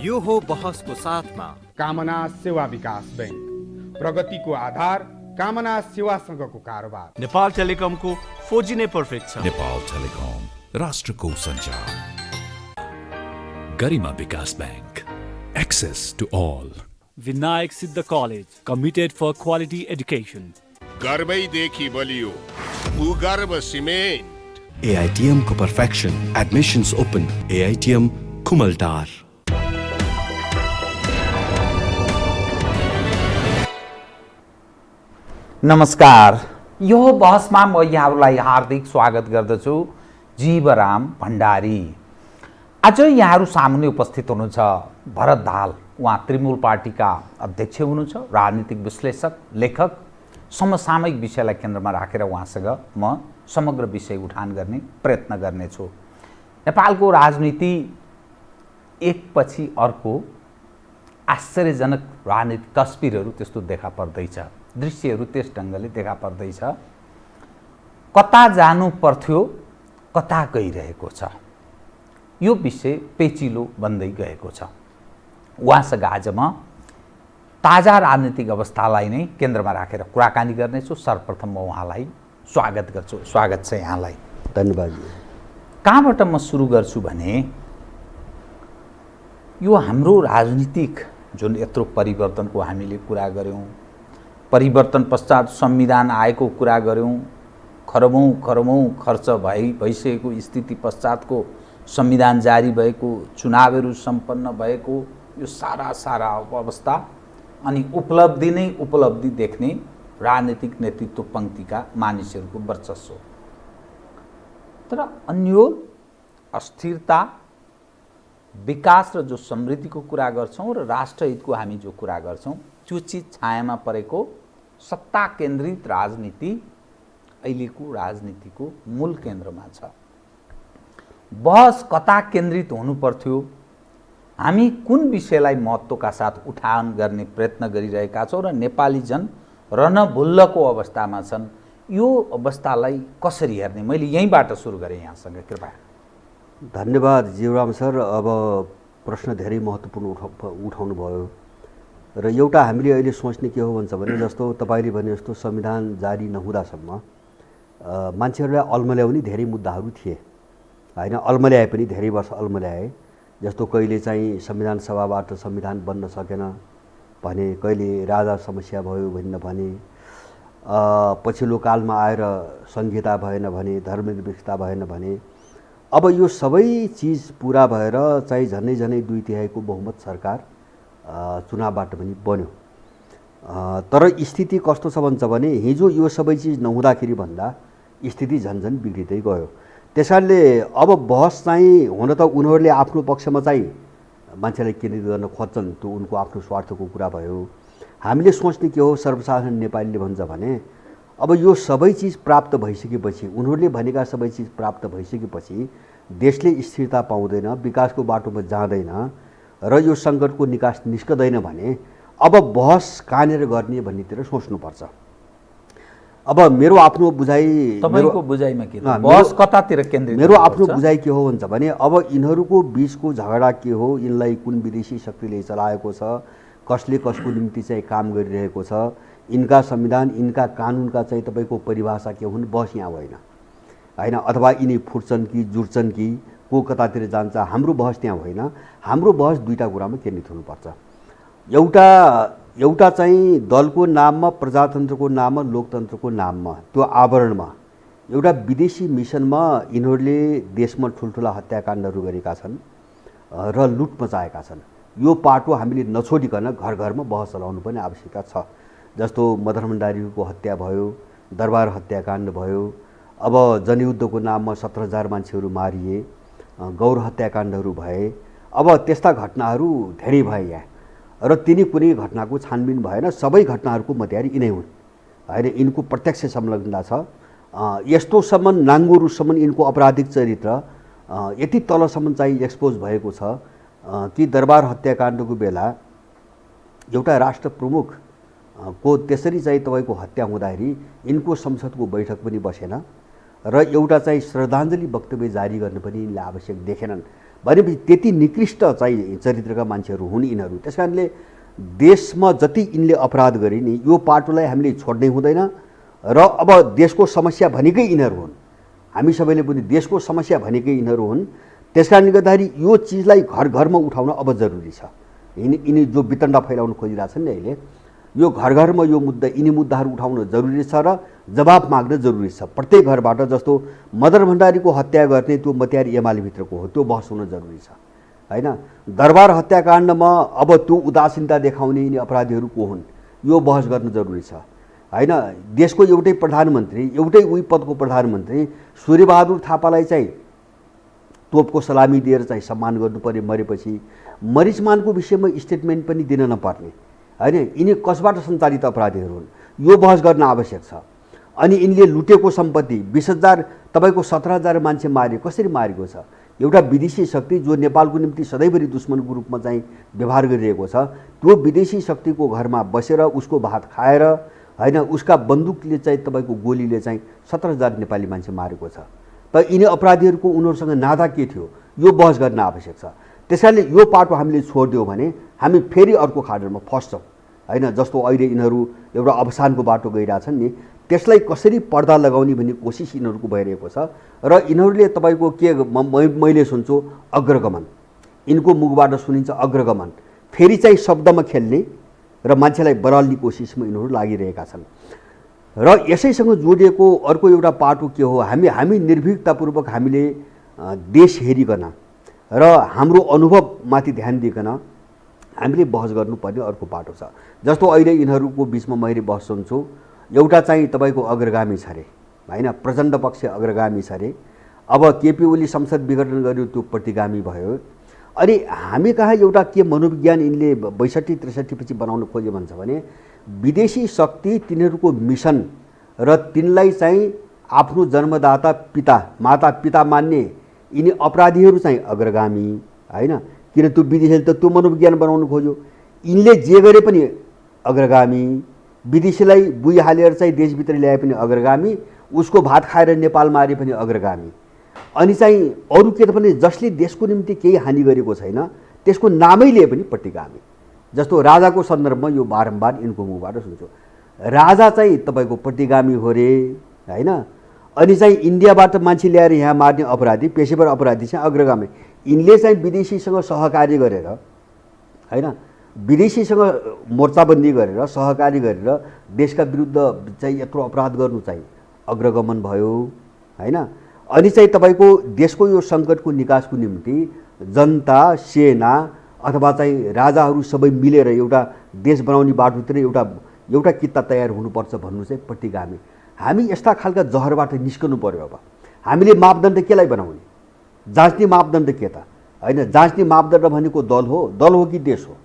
यो हो बहसको साथमा कामना सेवा विकास बैंक, प्रगतिको आधार कामना सेवासँगको कारोबार। नेपाल टेलिकमको 4G नै पर्फेक्ट छ। नेपाल टेलिकम, राष्ट्रको सञ्चार। Garima Bikas bank, access to all. Vinayak Siddha college, committed for quality education. गर्वैदेखि बलियो भूगर्भ सिमेन्ट। AITM को perfection, admissions open, AITM Kumaltar. नमस्कार, यो बहसमा म यहाँहरूलाई हार्दिक स्वागत गर्दछु। जीवराम भण्डारी। आज यहाँहरू सामुन्ने उपस्थित हुनुहुन्छ भरत दाहाल। उहाँ तृणमूल पार्टीका अध्यक्ष हुनुहुन्छ, राजनीतिक विश्लेषक, लेखक। समसामयिक विषयलाई केन्द्रमा राखेर उहाँसँग म समग्र विषय उठान गर्ने प्रयत्न गर्नेछु। नेपालको राजनीति एकपछि अर्को आश्चर्यजनक राजनीतिक तस्बिरहरू त्यस्तो देखा पर्दैछ, दृश्यहरू त्यस ढङ्गले देखा पर्दैछ। कता जानु पर्थ्यो, कता गइरहेको छ, यो विषय पेचिलो बन्दै गएको छ। उहाँसँग आज म ताजा राजनीतिक अवस्थालाई नै केन्द्रमा राखेर कुराकानी गर्नेछु। सर्वप्रथम म उहाँलाई स्वागत गर्छु। स्वागत छ यहाँलाई। धन्यवाद। कहाँबाट म सुरु गर्छु भने यो हाम्रो राजनीतिक जुन यत्रो परिवर्तनको हामीले कुरा गऱ्यौँ, परिवर्तन पश्चात संविधान आएको कुरा गऱ्यौँ, खरबौँ खर्च भइसकेको स्थिति पश्चातको संविधान जारी भएको, चुनावहरू सम्पन्न भएको, यो सारा अवस्था अनि उपलब्धि नै उपलब्धि देख्ने राजनीतिक नेतृत्व पङ्क्तिका मानिसहरूको वर्चस्व। तर अन्यल अस्थिरता, विकास र जो समृद्धिको कुरा गर्छौँ र राष्ट्रहितको हामी जो कुरा गर्छौँ, त्यो चिज छायामा परेको सत्ता केन्द्रित राजनीति अहिलेको राजनीतिको मूल केन्द्रमा छ। बहस कता केन्द्रित हुनुपर्थ्यो, हामी कुन विषयलाई महत्त्वका साथ उठान गर्ने प्रयत्न गरिरहेका छौँ र नेपाली जन रणभुल्लको अवस्थामा छन्, यो अवस्थालाई कसरी हेर्ने, मैले यहीँबाट सुरु गरेँ यहाँसँग। कृपया। धन्यवाद जीवराम सर। अब प्रश्न धेरै महत्त्वपूर्ण उठाउनु भयो र एउटा हामीले अहिले सोच्ने के हो भन्छ भने, जस्तो तपाईँले भने जस्तो संविधान जारी नहुँदासम्म मान्छेहरूलाई अल्मल्याउने धेरै मुद्दाहरू थिए होइन। अल्मल्याए पनि धेरै वर्ष अल्मल्याए। जस्तो कहिले चाहिँ संविधान सभाबाट संविधान बन्न सकेन भने, कहिले राजा समस्या भयो भने, पछिल्लो कालमा आएर संहिता भएन भने, धर्मनिरपेक्षता भएन भने। अब यो सबै चिज पुरा भएर चाहिँ झन्डै 2/3 बहुमत सरकार चुनावबाट पनि बन्यो। तर स्थिति कस्तो छ भन्छ भने, हिजो यो सबै चिज नहुँदाखेरि भन्दा स्थिति झन्झन बिग्रिँदै गयो। त्यसैले अब बहस चाहिँ हुन त उनीहरूले आफ्नो पक्षमा चाहिँ मान्छेलाई केन्द्रित गर्न खोज्छन्, त्यो उनको आफ्नो स्वार्थको कुरा भयो। हामीले सोच्ने के हो, सर्वसाधारण नेपालीले भन्छ भने, अब यो सबै चिज प्राप्त भइसकेपछि, उनीहरूले भनेका सबै चिज प्राप्त भइसकेपछि देशले स्थिरता पाउँदैन, विकासको बाटोमा जाँदैन र यो सङ्कटको निकास निस्कदैन भने अब बहस कहाँनिर गर्ने भन्नेतिर सोच्नुपर्छ। अब मेरो आफ्नो बुझाइ, तपाईको बुझाइमा के हो, बहस कतातिर केन्द्रित? मेरो आफ्नो बुझाइ के हो भन्छ भने, अब यिनीहरूको बीचको झगडा के हो, यिनलाई कुन विदेशी शक्तिले चलाएको छ, कसले कसको निम्ति चाहिँ काम गरिरहेको छ, यिनका संविधान, यिनका कानुनका चाहिँ तपाईँको परिभाषा के हुन्, बहस यहाँ होइन। अथवा यिनी फुट्छन् कि जुट्छन् कि को कतातिर जान्छ, हाम्रो बहस त्यहाँ होइन। हाम्रो बहस दुईवटा कुरामा केन्द्रित हुनुपर्छ। एउटा चाहिँ दलको नाममा, प्रजातन्त्रको नाममा, लोकतन्त्रको नाममा, त्यो आवरणमा एउटा विदेशी मिसनमा यिनीहरूले देशमा ठुल्ठुला हत्याकाण्डहरू गरेका छन् र लुट मचाएका छन्। यो पाटो हामीले नछोडिकन घर घरमा बहस चलाउनु पनि आवश्यकता छ। जस्तो मदन भण्डारीको हत्या भयो, दरबार हत्याकाण्ड भयो, अब जनयुद्धको नाममा 17,000 मान्छेहरू मारिए, गौर हत्याकाण्डहरू भए। अब त्यस्ता घटनाहरू धेरै भए यहाँ र तिनी कुनै घटनाको छानबिन भएन। सबै घटनाहरूको मध्यारी यिनै हुन् होइन। यिनको प्रत्यक्ष संलग्नता छ। यस्तोसम्म नाङ्गो रूपसम्म यिनको आपराधिक चरित्र यति तलसम्म चाहिँ एक्सपोज भएको छ कि दरबार हत्याकाण्डको बेला एउटा राष्ट्र प्रमुख को त्यसरी चाहिँ तपाईँको हत्या हुँदाखेरि यिनको संसदको बैठक पनि बसेन र एउटा चाहिँ श्रद्धाञ्जली वक्तव्य जारी गर्न पनि यिनले आवश्यक देखेनन्। भनेपछि त्यति निकृष्ट चाहिँ चरित्रका मान्छेहरू हुन् यिनीहरू। त्यस कारणले देशमा जति यिनले अपराध गरे नि यो पाटोलाई हामीले छोड्नै हुँदैन र अब देशको समस्या भनेकै यिनीहरू हुन्। हामी सबैले पनि देशको समस्या भनेकै यिनीहरू हुन्। त्यस कारणले गर्दाखेरि यो चिजलाई घर घरमा उठाउन अब जरुरी छ। यिनी जो वितण्डा फैलाउन खोजिरहेछन् नि अहिले, यो घर घरमा यो मुद्दा यिनी मुद्दाहरू उठाउन जरुरी छ र जवाब माग्न जरुरी छ। प्रत्येक घरबाट जस्तो मदन भण्डारीको हत्या गर्ने त्यो मत्यार एमालेभित्रको हो, त्यो बहस हुन जरुरी छ हैन। दरबार हत्याकाण्डमा अब त्यो उदासीनता देखाउने यिनी अपराधीहरू को हुन् यो बहस गर्न जरुरी छ हैन। देशको एउटै प्रधानमन्त्री, एउटै उही पदको प्रधानमन्त्री सूर्यबहादुर थापालाई चाहिँ तोपको सलामी दिएर चाहिँ सम्मान गर्नु पर्यो मरेपछि, मरिचमानको विषयमा स्टेटमेन्ट पनि दिन नपर्ने हैन। यिनी कसबाट सञ्चालित अपराधीहरू हुन् यो बहस गर्न आवश्यक छ। अनि यिनले लुटेको सम्पत्ति 20,000 तपाईको 17,000 मान्छे मारे, कसरी मारेको छ? एउटा विदेशी शक्ति जो नेपालको निम्ति सधैँभरि दुश्मनको रूपमा चाहिँ व्यवहार गरिरहेको छ, त्यो विदेशी शक्तिको घरमा बसेर उसको भात खाएर हैन, उसका बन्दुकले चाहिँ तपाईको गोलीले चाहिँ 17,000 नेपाली मान्छे मारेको छ। त यिनी अपराधीहरूको उनीहरूसँग नाता के थियो यो बहस गर्न आवश्यक छ। त्यसैले यो पाटो हामीले छोडिदियो भने हामी फेरि अर्को खाडलमा फस्छौँ हैन। जस्तो अहिले यिनीहरू एउटा अवसानको बाटो गइरहेछन् नि, त्यसलाई कसरी पर्दा लगाउने भन्ने कोसिस यिनीहरूको भइरहेको छ। र यिनीहरूले तपाईँको के मैले सुन्छु अग्रगमन, यिनको मुखबाट सुनिन्छ अग्रगमन, फेरि चाहिँ शब्दमा खेल्ने र मान्छेलाई बराल्ने कोसिसमा यिनीहरू लागिरहेका छन्। र यसैसँग जोडिएको अर्को एउटा पाटो के हो, हामी निर्भीकतापूर्वक हामीले देश हेरिकन र हाम्रो अनुभवमाथि ध्यान दिइकन हामीले बहस गर्नुपर्ने अर्को पाटो छ। जस्तो अहिले यिनीहरूको बिचमा मैले बहस सुन्छु, एउटा चाहिँ तपाईँको अग्रगामी छ अरे हैन, प्रचण्ड पक्ष अग्रगामी छ अरे। अब केपी ओली संसद विघटन गर्यो त्यो प्रतिगामी भयो। अनि हामी कहाँ एउटा के मनोविज्ञान यिनले 62-63 पछि बनाउन खोज्यो भन्छ भने विदेशी शक्ति तिनीहरूको मिसन र तिनलाई चाहिँ आफ्नो जन्मदाता पिता माता पिता मान्ने यिनी अपराधीहरू चाहिँ अग्रगामी हैन। किन त्यो विदेशीले त त्यो मनोविज्ञान बनाउन खोज्यो, यिनले जे गरे पनि अग्रगामी, विदेशीलाई बुई हालेर चाहिँ देशभित्र ल्याए पनि अग्रगामी, उसको भात खाएर नेपाल मारे पनि अग्रगामी। अनि चाहिँ अरू के त पनि जसले देशको निम्ति केही हानि गरेको छैन त्यसको नामै लिए पनि प्रतिगामी। जस्तो राजाको सन्दर्भमा यो बारम्बार यिनको मुखबाट सुन्छु, राजा चाहिँ तपाईँको प्रतिगामी हो रे हैन। अनि चाहिँ इन्डियाबाट मान्छे ल्याएर यहाँ मार्ने अपराधी, पेशेवर अपराधी चाहिँ अग्रगामी। यिनले चाहिँ विदेशीसँग सहकार्य गरेर हैन, विदेशीसँग मोर्चाबन्दी गरेर सहकारी गरेर देशका विरुद्ध चाहिँ यत्रो अपराध गर्नु चाहिँ अग्रगमन भयो हैन। अनि चाहिँ तपाईँको देशको यो सङ्कटको निकासको निम्ति जनता, सेना अथवा चाहिँ राजाहरू सबै मिलेर एउटा देश बनाउने बाटोतिर एउटा किता तयार हुनुपर्छ भन्नु चाहिँ प्रतिगामी। हामी यस्ता खालका जहरबाट निस्कनु पर्यो। अब हामीले मापदण्ड केलाई बनाउने, जाँच्ने मापदण्ड के त हैन। जाँच्ने मापदण्ड भनेको दल हो कि देश हो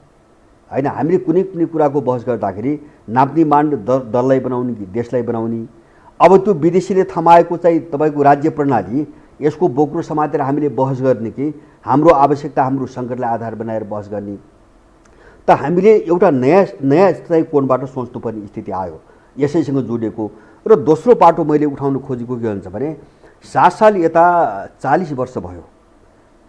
हैन। हामीले कुनै कुराको बहस गर्दाखेरि नाप्ने मापदण्ड दललाई बनाउने कि देशलाई बनाउने। अब त्यो विदेशीले थमाएको चाहिँ तपाईँको राज्य प्रणाली, यसको बोक्रो समातेर हामीले बहस गर्ने कि हाम्रो आवश्यकता हाम्रो सङ्कटलाई आधार बनाएर बहस गर्ने, त हामीले एउटा नयाँ चाहिँ कोणबाट सोच्नुपर्ने स्थिति आयो यसैसँग जोडिएको। र दोस्रो पाटो मैले उठाउन खोजेको के भन्छ भने 7 साल यता 40 वर्ष भयो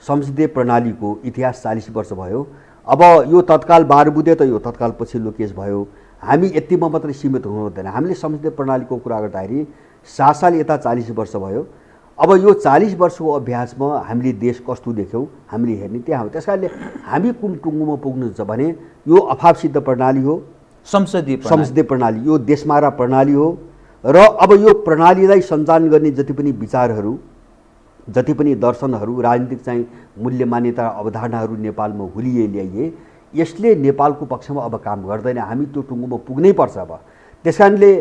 संसदीय प्रणालीको इतिहास, 40 वर्ष भयो। अब यो तत्काल 12 बुधे त यो तत्काल पछिल्लो केस भयो। हामी यतिमा मात्रै सीमित हुनु हुँदैन। हामीले संसदीय प्रणालीको कुरा गर्दाखेरि 7 साल यता 40 वर्ष भयो। अब यो 40 वर्षको अभ्यासमा हामीले देश कस्तो देख्यौँ हामीले हेर्ने त्यहाँ हो। त्यस कारणले हामी कुन टुङ्गोमा पुग्नु छ भने यो अभावसिद्ध प्रणाली हो, संसदीय प्रणाली, यो देशमारा प्रणाली हो। र अब यो प्रणालीलाई सञ्चालन गर्ने जति पनि विचारहरू, जति पनि दर्शनहरू, राजनीतिक चाहिँ मूल्य मान्यता अवधारणाहरू नेपालमा हुलिए ल्याइए, यसले नेपालको पक्षमा अब काम गर्दैन। हामी त्यो टुङ्गोमा पुग्नै पर्छ अब। त्यस कारणले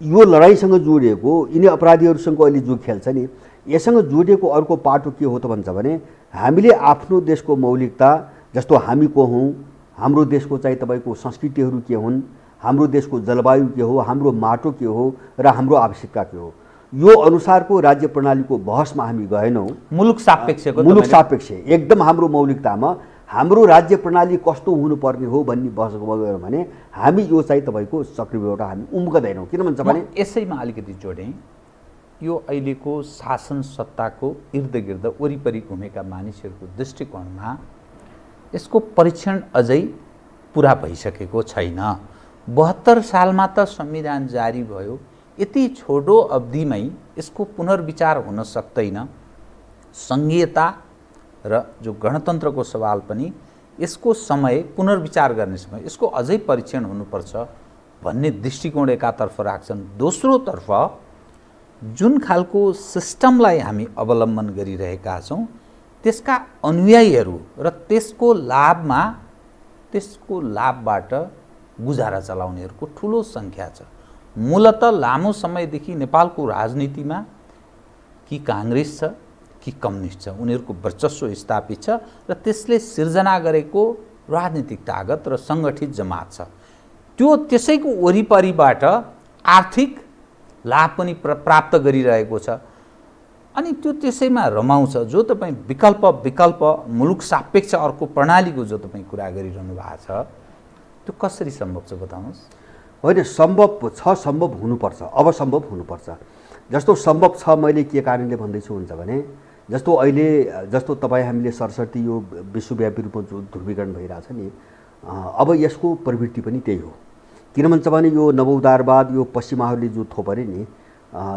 यो लडाइँसँग जोडिएको यिनी अपराधीहरूसँग अहिले जो खेल्छ नि, यससँग जोडिएको अर्को पाटो के हो त भन्छ भने हामीले आफ्नो देशको मौलिकता, जस्तो हामी को हौँ, हाम्रो देशको चाहिँ तपाईँको संस्कृतिहरू के हुन्, हाम्रो देशको जलवायु के हो, हाम्रो माटो के हो र हाम्रो आवश्यकता के हो, यो अनुसारको राज्य प्रणालीको बहसमा हामी गएनौँ। मुलुक सापेक्ष एकदम हाम्रो मौलिकतामा हाम्रो राज्य प्रणाली कस्तो हुनुपर्ने हो भन्ने बहस गऱ्यौँ भने हामी यो चाहिँ तपाईँको चक्रव्यूहबाट हामी उम्कदैनौँ। किन भन्छ भने यसैमा अलिकति जोडेँ, यो अहिलेको शासन सत्ताको इर्दगिर्द वरिपरि घुमेका मानिसहरूको दृष्टिकोणमा यसको परीक्षण अझै पुरा भइसकेको छैन। 72 सालमा त संविधान जारी भयो, यति छोटो अवधिमै यसको पुनर्विचार हुन सक्दैन। संघीयता र जो गणतन्त्रको सवाल पनि यसको समय पुनर्विचार गर्ने समय यसको अझै परीक्षण हुनुपर्छ भन्ने दृष्टिकोण एकातर्फ राख्छन्। दोस्रोतर्फ जुन खालको सिस्टमलाई हामी अवलम्बन गरिरहेका छौँ त्यसका अनुयायीहरू र त्यसको लाभबाट गुजारा चलाउनेहरूको ठुलो सङ्ख्या छ। मूलत लामो समयदेखि नेपालको राजनीतिमा कि काङ्ग्रेस छ कि कम्युनिस्ट छ, उनीहरूको वर्चस्व स्थापित छ र त्यसले सिर्जना गरेको राजनीतिक तागत र सङ्गठित जमात छ। त्यो त्यसैको वरिपरिबाट आर्थिक लाभ पनि प्राप्त गरिरहेको छ अनि त्यो त्यसैमा रमाउँछ। जो तपाईँ विकल्प मुलुक सापेक्ष अर्को प्रणालीको जो तपाईँ कुरा गरिरहनु भएको छ त्यो कसरी सम्भव छ बताउनुहोस्। होइन, सम्भव छ, सम्भव हुनुपर्छ, अब सम्भव हुनुपर्छ। जस्तो सम्भव छ मैले के कारणले भन्दैछु हुन्छ भने जस्तो अहिले जस्तो तपाईँ हामीले सरस्वती यो विश्वव्यापी रूपमा जो ध्रुवीकरण भइरहेछ नि, अब यसको प्रवृत्ति पनि त्यही हो। किन भन्छ भने यो नवउदारवाद, यो पश्चिमाहरूले जो थोपरे नि,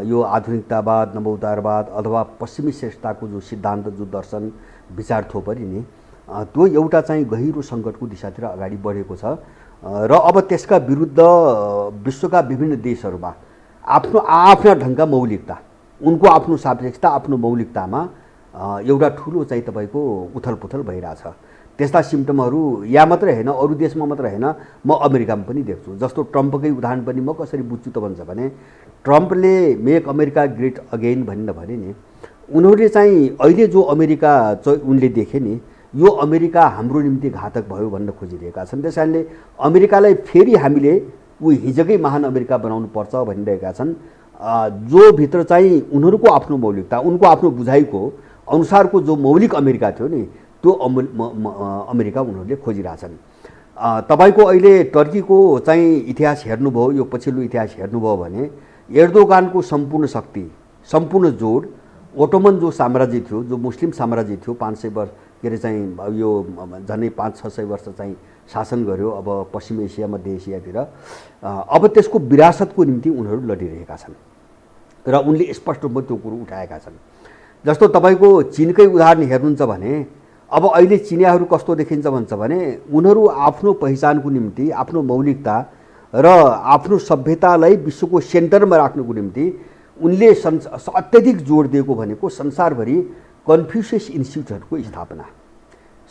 यो आधुनिकतावाद, नवउदारवाद अथवा पश्चिमी श्रेष्ठताको जो सिद्धान्त, जो दर्शन विचार थोपरे नि, त्यो एउटा चाहिँ गहिरो सङ्कटको दिशातिर अगाडि बढेको छ र अब त्यसका विरुद्ध विश्वका विभिन्न देशहरूमा आफ्नो आफ्ना ढङ्गका मौलिकता, उनको आफ्नो सापेक्षता, आफ्नो मौलिकतामा एउटा ठुलो चाहिँ तपाईँको उथलपुथल भइरहेछ। त्यस्ता सिम्टमहरू यहाँ मात्रै होइन, अरू देशमा मात्रै होइन, म अमेरिकामा पनि देख्छु। जस्तो ट्रम्पकै उदाहरण पनि म कसरी बुझ्छु त भन्छ भने ट्रम्पले मेक अमेरिका ग्रेट अगेन भने नि, उनीहरूले चाहिँ अहिले जो अमेरिका चाहिँ उनले देखे नि, यो अमेरिका हाम्रो निम्ति घातक भयो भन्न खोजिरहेका छन्। त्यस कारणले अमेरिकालाई फेरि हामीले हिजोकै महान अमेरिका बनाउनु पर्छ भनिरहेका छन्। जो भित्र चाहिँ उनीहरूको आफ्नो मौलिकता, उनको आफ्नो बुझाइको अनुसारको जो मौलिक अमेरिका थियो नि, त्यो अमेरिका उनीहरूले खोजिरहेछन्। तपाईँको अहिले टर्कीको चाहिँ इतिहास हेर्नुभयो, यो पछिल्लो इतिहास हेर्नुभयो भने एर्दोगानको सम्पूर्ण शक्ति, सम्पूर्ण जोड ओटोमन जो साम्राज्य थियो, जो मुस्लिम साम्राज्य थियो, 500 वर्ष के अरे चाहिँ यो झन्डै 500-600 वर्ष चाहिँ शासन गर्यो अब पश्चिम एसिया, मध्य एसियातिर। अब त्यसको विरासतको निम्ति उनीहरू लडिरहेका छन् र उनले स्पष्ट रूपमा त्यो कुरो उठाएका छन्। जस्तो तपाईँको चीनकै उदाहरण हेर्नुहुन्छ भने अब अहिले चिनियाहरू कस्तो देखिन्छ भन्छ भने उनीहरू आफ्नो पहिचानको निम्ति, आफ्नो मौलिकता र आफ्नो सभ्यतालाई विश्वको सेन्टरमा राख्नुको निम्ति उनले अत्यधिक जोड दिएको भनेको संसारभरि कन्फ्युसियस इन्स्टिट्युटहरूको स्थापना,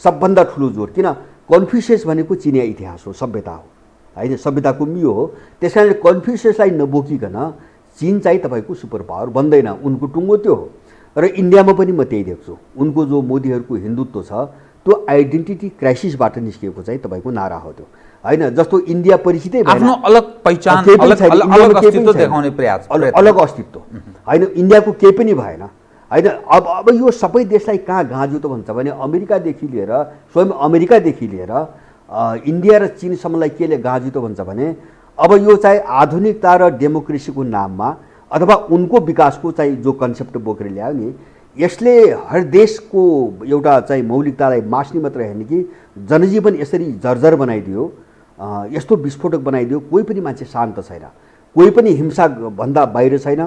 सबभन्दा ठुलो जोड। किन कन्फ्युसियस भनेको चिनिया इतिहास हो, सभ्यता हो होइन, सभ्यताको मियो हो। त्यस कारणले कन्फ्युसियसलाई नबोकिकन चीन चाहिँ तपाईँको सुपर पावर बन्दैन, उनको टुङ्गो त्यो हो। र इन्डियामा पनि म त्यही देख्छु, उनको जो मोदीहरूको हिन्दुत्व छ त्यो आइडेन्टिटी क्राइसिसबाट निस्किएको चाहिँ तपाईँको नारा हो त्यो होइन। जस्तो इन्डिया परिचितै आफ्नो अलग पहिचान, अलग अस्तित्व देखाउने प्रयास, अलग अस्तित्व होइन, इन्डियाको केही पनि भएन होइन। अब यो सबै देशलाई कहाँ गाँज्यो त भन्छ भने अमेरिकादेखि लिएर, स्वयं अमेरिकादेखि लिएर इन्डिया र चीनसम्मलाई केले गाँज्यो त भन्छ भने अब यो चाहिँ आधुनिकता र डेमोक्रेसीको नाममा अथवा उनको विकासको चाहिँ जो कन्सेप्ट बोकेर ल्यायो नि, यसले हर देशको एउटा चाहिँ मौलिकतालाई मास्ने मात्रै होइन कि जनजीवन यसरी जर्जर बनाइदियो, यस्तो विस्फोटक बनाइदियो। कोही पनि मान्छे शान्त छैन, कोही पनि हिंसाभन्दा बाहिर छैन,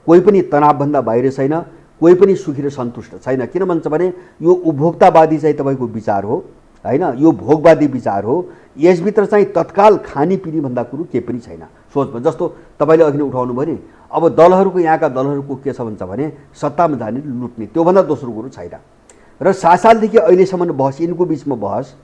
कोही पनि तनावभन्दा बाहिर छैन, कोही पनि सुखी र सन्तुष्ट छैन। किन भन्छ भने यो उपभोक्तावादी चाहिँ तपाईँको विचार हो होइन, यो भोगवादी विचार हो। यसभित्र चाहिँ तत्काल खानेपिने भन्दा कुरो केही पनि छैन सोचमा। जस्तो तपाईँले अघि नै उठाउनु भयो नि, अब दलहरूको, यहाँका दलहरूको के छ भन्छ भने सत्तामा जाने लुट्ने, त्योभन्दा दोस्रो कुरो छैन। र 7 सालदेखि अहिलेसम्म बहस, यिनको बिचमा बहस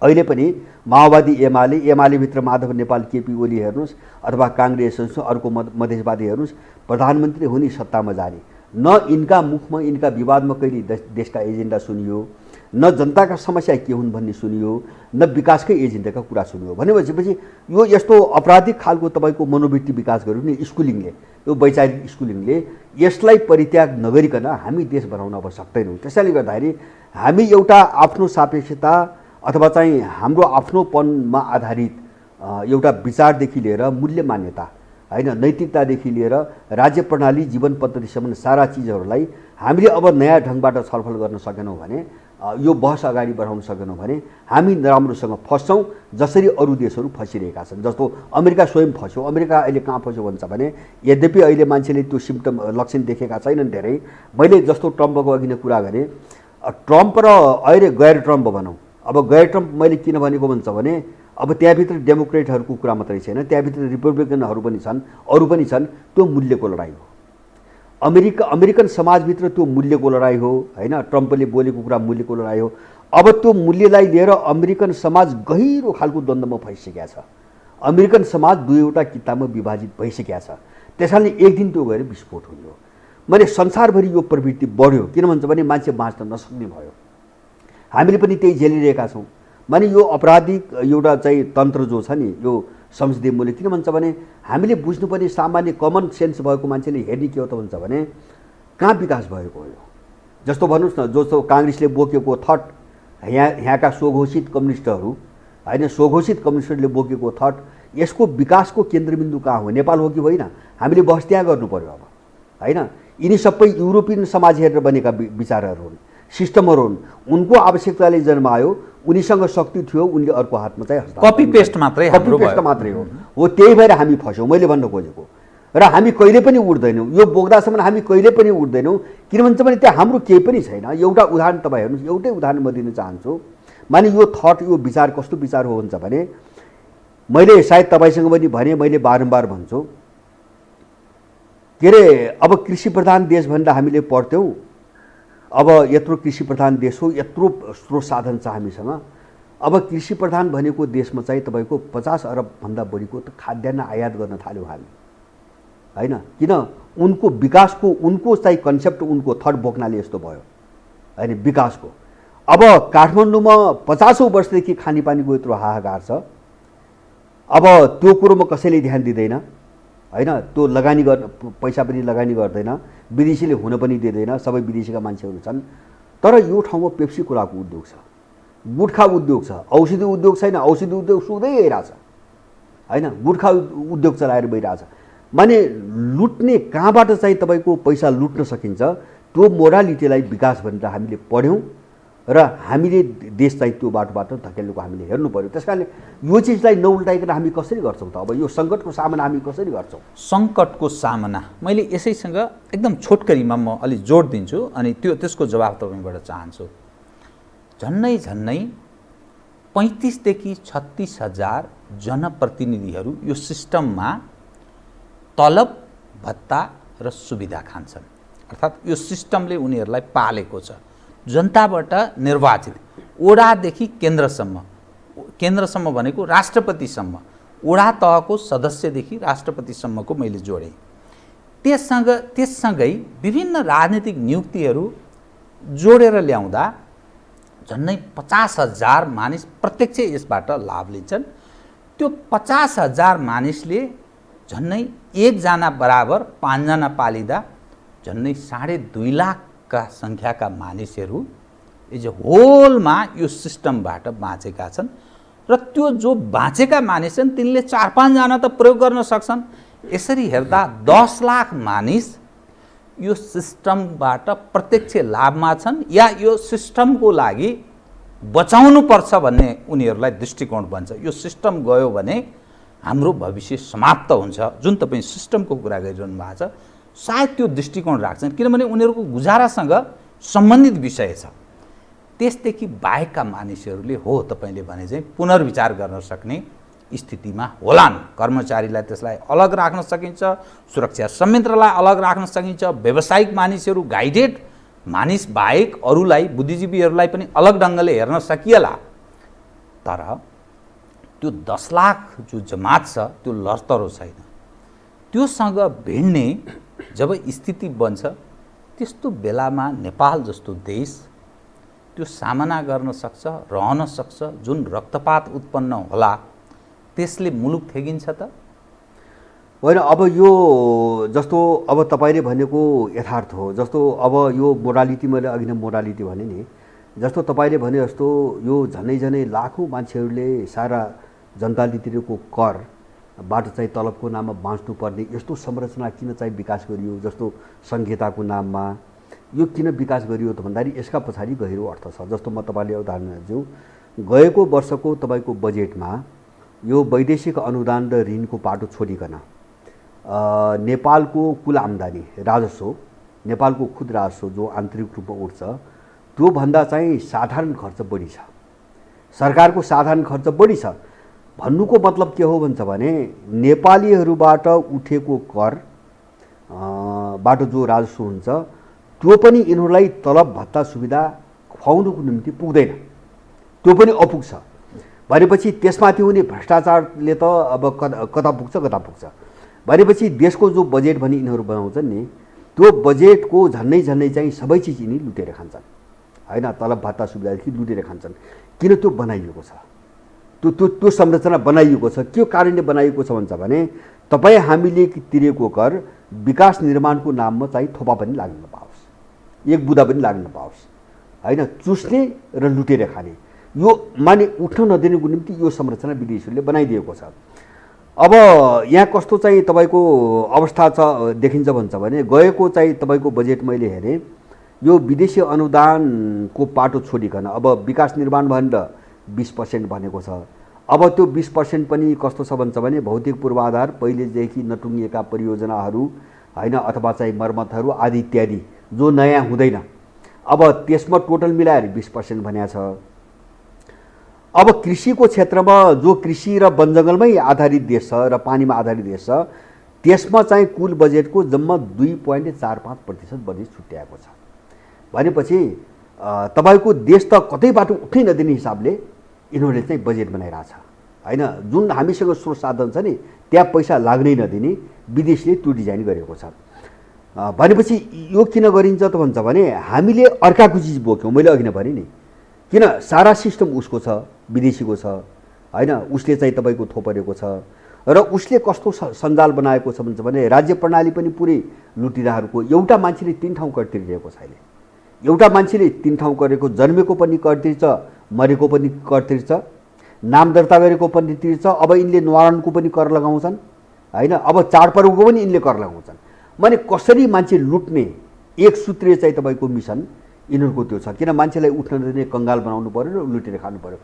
अहिले पनि माओवादी एमालेभित्र माधव नेपाल, केपी ओली हेर्नुहोस् अथवा काङ्ग्रेस हेर्नुहोस्, अर्को मधेसवादी हेर्नुहोस्, प्रधानमन्त्री हुने सत्तामा जाने, न यिनका मुखमा, यिनका विवादमा कहिले देशका एजेन्डा सुनियो, न जनताका समस्या के हुन् भन्ने सुनियो, न विकासकै एजेन्डाका कुरा सुनियो। भनेपछि यो यस्तो अपराधिक खालको तपाईँको मनोवृत्ति विकास गर्यो नि स्कुलिङले, यो वैचारिक स्कुलिङले, यसलाई परित्याग नगरिकन हामी देश बनाउन अब सक्दैनौँ। त्यसैले गर्दाखेरि हामी एउटा आफ्नो सापेक्षता अथवा चाहिँ हाम्रो आफ्नोपनमा आधारित एउटा विचारदेखि लिएर मूल्य मान्यता होइन, नैतिकतादेखि लिएर राज्य प्रणाली, जीवन पद्धतिसम्म सारा चिजहरूलाई हामीले अब नयाँ ढङ्गबाट छलफल गर्न सकेनौँ भने, यो बहस अगाडि बढाउन सकेनौँ भने हामी नराम्रोसँग फस्छौँ, जसरी अरू देशहरू फसिरहेका छन्। जस्तो अमेरिका स्वयं फस्यो। अमेरिका अहिले कहाँ फस्यो भन्छ भने, यद्यपि अहिले मान्छेले त्यो सिम्पटम लक्षण देखेका छैनन् धेरै। मैले जस्तो ट्रम्पको अघि नै कुरा गरेँ, ट्रम्प र अहिले गैर ट्रम्प भनौँ, अब गैर ट्रम्प मैले किन भनेको भन्छ भने, अब त्यहाँभित्र डेमोक्रेटहरूको कुरा मात्रै छैन, त्यहाँभित्र रिपब्लिकनहरू पनि छन्, अरू पनि छन्। त्यो मूल्यको लडाइँ हो। अमेरिकन समाजभित्र त्यो मूल्यको लडाइँ हो, होइन। ट्रम्पले बोलेको कुरा मूल्यको लडाइँ हो। अब त्यो मूल्यलाई लिएर अमेरिकन समाज गहिरो खालको द्वन्द्वमा फैसकेका छ। अमेरिकन समाज दुईवटा किताबमा विभाजित भइसकेका छ। त्यसैले एक दिन त्यो गएर विस्फोट हुने हो। मैले संसारभरि यो प्रवृत्ति बढ्यो, किन भन्छ भने मान्छे बाँच्न नसक्ने भयो। हामीले पनि त्यही झेलिरहेका छौँ। माने यो अपराधिक एउटा चाहिँ तन्त्र जो छ नि, यो संसदीय मूल्य, किन भन्छ भने हामीले बुझ्नुपर्ने सामान्य कमन सेन्स भएको मान्छेले हेर्ने के हो त भन्छ भने, कहाँ विकास भएको हो यो। जस्तो भन्नुहोस् न, जस्तो काङ्ग्रेसले बोकेको थट, यहाँका स्वघोषित कम्युनिस्टहरू, होइन, स्वघोषित कम्युनिस्टहरूले बोकेको थट, यसको विकासको केन्द्रबिन्दु कहाँ हो? नेपाल हो कि होइन? हामीले बहस त्यहाँ गर्नु पर्यो अब, होइन। यिनी सबै युरोपियन समाज हेरेर बनेका विचारहरू हुन्, सिस्टमहरू हुन्। उनको आवश्यकताले जन्मायो, उनीसँग शक्ति थियो, उनले अर्को हातमा चाहिँ कपी पेस्ट मात्रै हो। त्यही भएर हामी फस्यौँ, मैले भन्न खोजेको। र हामी कहिले पनि उड्दैनौँ, यो बोक्दासम्म हामी कहिले पनि उड्दैनौँ। किन भन्छ भने त्यहाँ हाम्रो केही पनि छैन। एउटा उदाहरण तपाईँ हेर्नुहोस्, एउटै उदाहरण म दिन चाहन्छु। माने यो थट, यो विचार कस्तो विचार हो भन्छ भने, मैले सायद तपाईँसँग पनि भने, मैले बारम्बार भन्छु के अरे, अब कृषि प्रधान देश भनेर हामीले पढ्थ्यौँ। अब यत्रो कृषि प्रधान देश हो, यत्रो स्रोत साधन छ हामीसँग। अब कृषि प्रधान भनेको देशमा चाहिँ तपाईँको 50 अरबभन्दा बढीको त खाद्यान्न आयात गर्न थाल्यौँ हामी, होइन। किन? उनको विकासको, उनको चाहिँ कन्सेप्ट, उनको थट बोक्नाले यस्तो भयो, होइन, विकासको। अब काठमाडौँमा 50औं वर्षदेखि खानेपानीको यत्रो हाहाकार छ। अब त्यो कुरोमा कसैले ध्यान दिँदैन, होइन। त्यो लगानी गर्न, पैसा पनि लगानी गर्दैन, विदेशीले हुन पनि दिँदैन, सबै विदेशीका मान्छेहरू छन्। तर यो ठाउँमा पेप्सी कोलाको उद्योग छ, गुटखा उद्योग छ, औषधि उद्योग छैन। औषधि उद्योग सुक्दै गइरहेछ, होइन। गुटखा उद्योग चलाएर गइरहेछ। माने लुट्ने, कहाँबाट चाहिँ तपाईँको पैसा लुट्न सकिन्छ, त्यो मोरालिटीलाई विकास भनेर हामीले पढ्यौँ र हामीले देश चाहिँ त्यो बाटोबाट धकेल्नुको हामीले हेर्नु पर्यो। त्यस कारणले यो चिजलाई नउल्टाइकन हामी कसरी गर्छौँ त? अब यो सङ्कटको सामना हामी कसरी गर्छौँ? सङ्कटको सामना मैले यसैसँग एकदम छोटकरीमा म अलि जोड दिन्छु, अनि त्यसको जवाब तपाईँबाट चाहन्छु। झन्नै 35 देखि 36 हजार जनप्रतिनिधिहरू यो सिस्टममा तलब, भत्ता र सुविधा खान्छन्। अर्थात् यो सिस्टमले उनीहरूलाई पालेको छ। जनताबाट निर्वाचित, ओडादेखि केन्द्रसम्म भनेको राष्ट्रपतिसम्म, ओडा तहको सदस्यदेखि राष्ट्रपतिसम्मको मैले जोडेँ। त्यससँगै विभिन्न राजनीतिक नियुक्तिहरू जोडेर ल्याउँदा झन्नै 50,000 मानिस प्रत्यक्ष यसबाट लाभ लिन्छन्। त्यो 50,000 मानिसले झन्नै 1 जना बराबर 5 जना पालिँदा झन्नै 2.5 लाखका सङ्ख्याका मानिसहरू एज अ होलमा यो सिस्टमबाट बाँचेका छन्। र त्यो जो बाँचेका मानिस छन् तिनले 4-5 जना त प्रयोग गर्न सक्छन्। यसरी हेर्दा 10 लाख मानिस यो सिस्टमबाट प्रत्यक्ष लाभमा छन्, या यो सिस्टमको लागि बचाउनु पर्छ भन्ने उनीहरूलाई दृष्टिकोण बन्छ। यो सिस्टम गयो भने हाम्रो भविष्य समाप्त हुन्छ, जुन तपाईँ सिस्टमको कुरा गरिरहनु भएको छ, सायद त्यो दृष्टिकोण राख्छन्, किनभने उनीहरूको गुजारासँग सम्बन्धित विषय छ। त्यसदेखि बाहेकका मानिसहरूले हो तपाईँले भने चाहिँ पुनर्विचार गर्न सक्ने स्थितिमा होलान्। कर्मचारीलाई त्यसलाई अलग राख्न सकिन्छ, सुरक्षा संयन्त्रलाई अलग राख्न सकिन्छ, व्यावसायिक मानिसहरू, गाइडेड मानिस बाहेक अरूलाई, बुद्धिजीवीहरूलाई पनि अलग ढङ्गले हेर्न सकिएला। तर त्यो 10 लाख जो जमात छ त्यो लरतरो छैन। त्योसँग भिड्ने जब स्थिति बन्छ, त्यस्तो बेलामा नेपाल जस्तो देश त्यो सामना गर्न सक्छ, रहन सक्छ। जुन रक्तपात उत्पन्न होला त्यसले मुलुक थेगिन्छ त होइन। अब यो जस्तो अब तपाईँले भनेको यथार्थ हो। जस्तो अब यो मोरालिटी, मैले अघि नै मोरालिटी भने नि, जस्तो तपाईँले भने जस्तो यो झनै लाखौँ मान्छेहरूले सारा जनताले तिरेको कर बाट चाहिँ तलबको नाममा बाँच्नुपर्ने यस्तो संरचना किन चाहिँ विकास गरियो, जस्तो संहिताको नाममा यो किन विकास गरियो त भन्दाखेरि यसका पछाडि गहिरो अर्थ छ। जस्तो म तपाईँले उदाहरण दिन्छु, गएको वर्षको तपाईँको बजेटमा यो वैदेशिक अनुदान र ऋणको पाटो छोडिकन नेपालको कुल आम्दानी राजस्व, नेपालको खुद राजस्व जो आन्तरिक रूपमा उठ्छ त्योभन्दा चाहिँ साधारण खर्च बढी छ, सरकारको साधारण खर्च बढी छ। भन्नुको मतलब के हो भन्छ भने नेपालीहरूबाट उठेको कर बाट जो राजस्व हुन्छ त्यो पनि यिनीहरूलाई तलब भत्ता सुविधा खुवाउनुको निम्ति पुग्दैन, त्यो पनि अपुग छ। भनेपछि त्यसमाथि हुने भ्रष्टाचारले त अब कता पुग्छ कता पुग्छ। भनेपछि देशको जो बजेट भनी यिनीहरू बनाउँछन् नि, त्यो बजेटको झन्नै चाहिँ सबै चिज यिनी लुटेर खान्छन् हैन, तलब भत्ता सुविधादेखि लुटेर खान्छन्। किन त्यो बनाइएको छ, त्यो संरचना बनाइएको छ, के कारणले बनाइएको छ भन्छ भने तपाईँ हामीले तिरेको कर विकास निर्माणको नाममा चाहिँ थोपा पनि लाग्न नपाओस्, एक बुँदा पनि लाग्न नपाओस् हैन, चुस्ने र लुटेर खाने, यो माने उठ्न नदिनुको निम्ति यो संरचना विदेशीहरूले बनाइदिएको छ। अब यहाँ कस्तो चाहिँ तपाईँको अवस्था छ देखिन्छ भन्छ भने गएको चाहिँ तपाईँको बजेट मैले हेरेँ, यो विदेशी अनुदानको पाटो छोडिकन अब विकास निर्माण भनेर 20% भनेको छ। अब त्यो 20% पनि कस्तो छ भन्छ भने भौतिक पूर्वाधार, पहिलेदेखि नटुङ्गिएका परियोजनाहरू हैन, अथवा चाहिँ मर्मतहरू आदि इत्यादि जो नयाँ हुँदैन, अब त्यसमा टोटल मिलाएर 20% भनेको छ। अब कृषिको क्षेत्रमा जो कृषि र वनजङ्गलमै आधारित देश छ र पानीमा आधारित देश छ, त्यसमा चाहिँ कुल बजेटको जम्मा 2.45% बजेट छुट्याएको छ। भनेपछि तपाईँको देश त कतैबाट उठ्नै नदिने हिसाबले यिनीहरूले चाहिँ बजेट बनाइरहेछ हैन। जुन हामीसँग स्रोत साधन छ नि त्यहाँ पैसा लाग्नै नदिने विदेशले त्यो डिजाइन गरेको छ। भनेपछि यो किन गरिन्छ त भन्छ भने हामीले अर्काको चिज बोक्यौँ। मैले अघि नै भने नि किन सारा सिस्टम उसको छ, विदेशीको छ हैन, उसले चाहिँ तपाईँको थोपरेको छ र उसले कस्तो सञ्जाल बनाएको छ भन्छ भने राज्य प्रणाली पनि पुरै लुटिराहरूको, एउटा मान्छेले 3 ठाउँ कर तिरिरहेको छ अहिले, एउटा मान्छेले 3 ठाउँ गरेको, जन्मेको पनि कर तिर्छ, मरेको पनि कर तिर्छ, नाम दर्ता गरेको पनि तिर्छ। अब यिनले न्वारानको पनि कर लगाउँछन् हैन, अब चाडपर्वको पनि यिनले कर लगाउँछन्। माने कसरी मान्छे लुट्ने एक सूत्रीय चाहिँ तपाईँको मिसन यिनीहरूको त्यो छ। किन मान्छेलाई उठ्न नदिने कंगाल बनाउनु पर्यो र लुटेर खानु पर्यो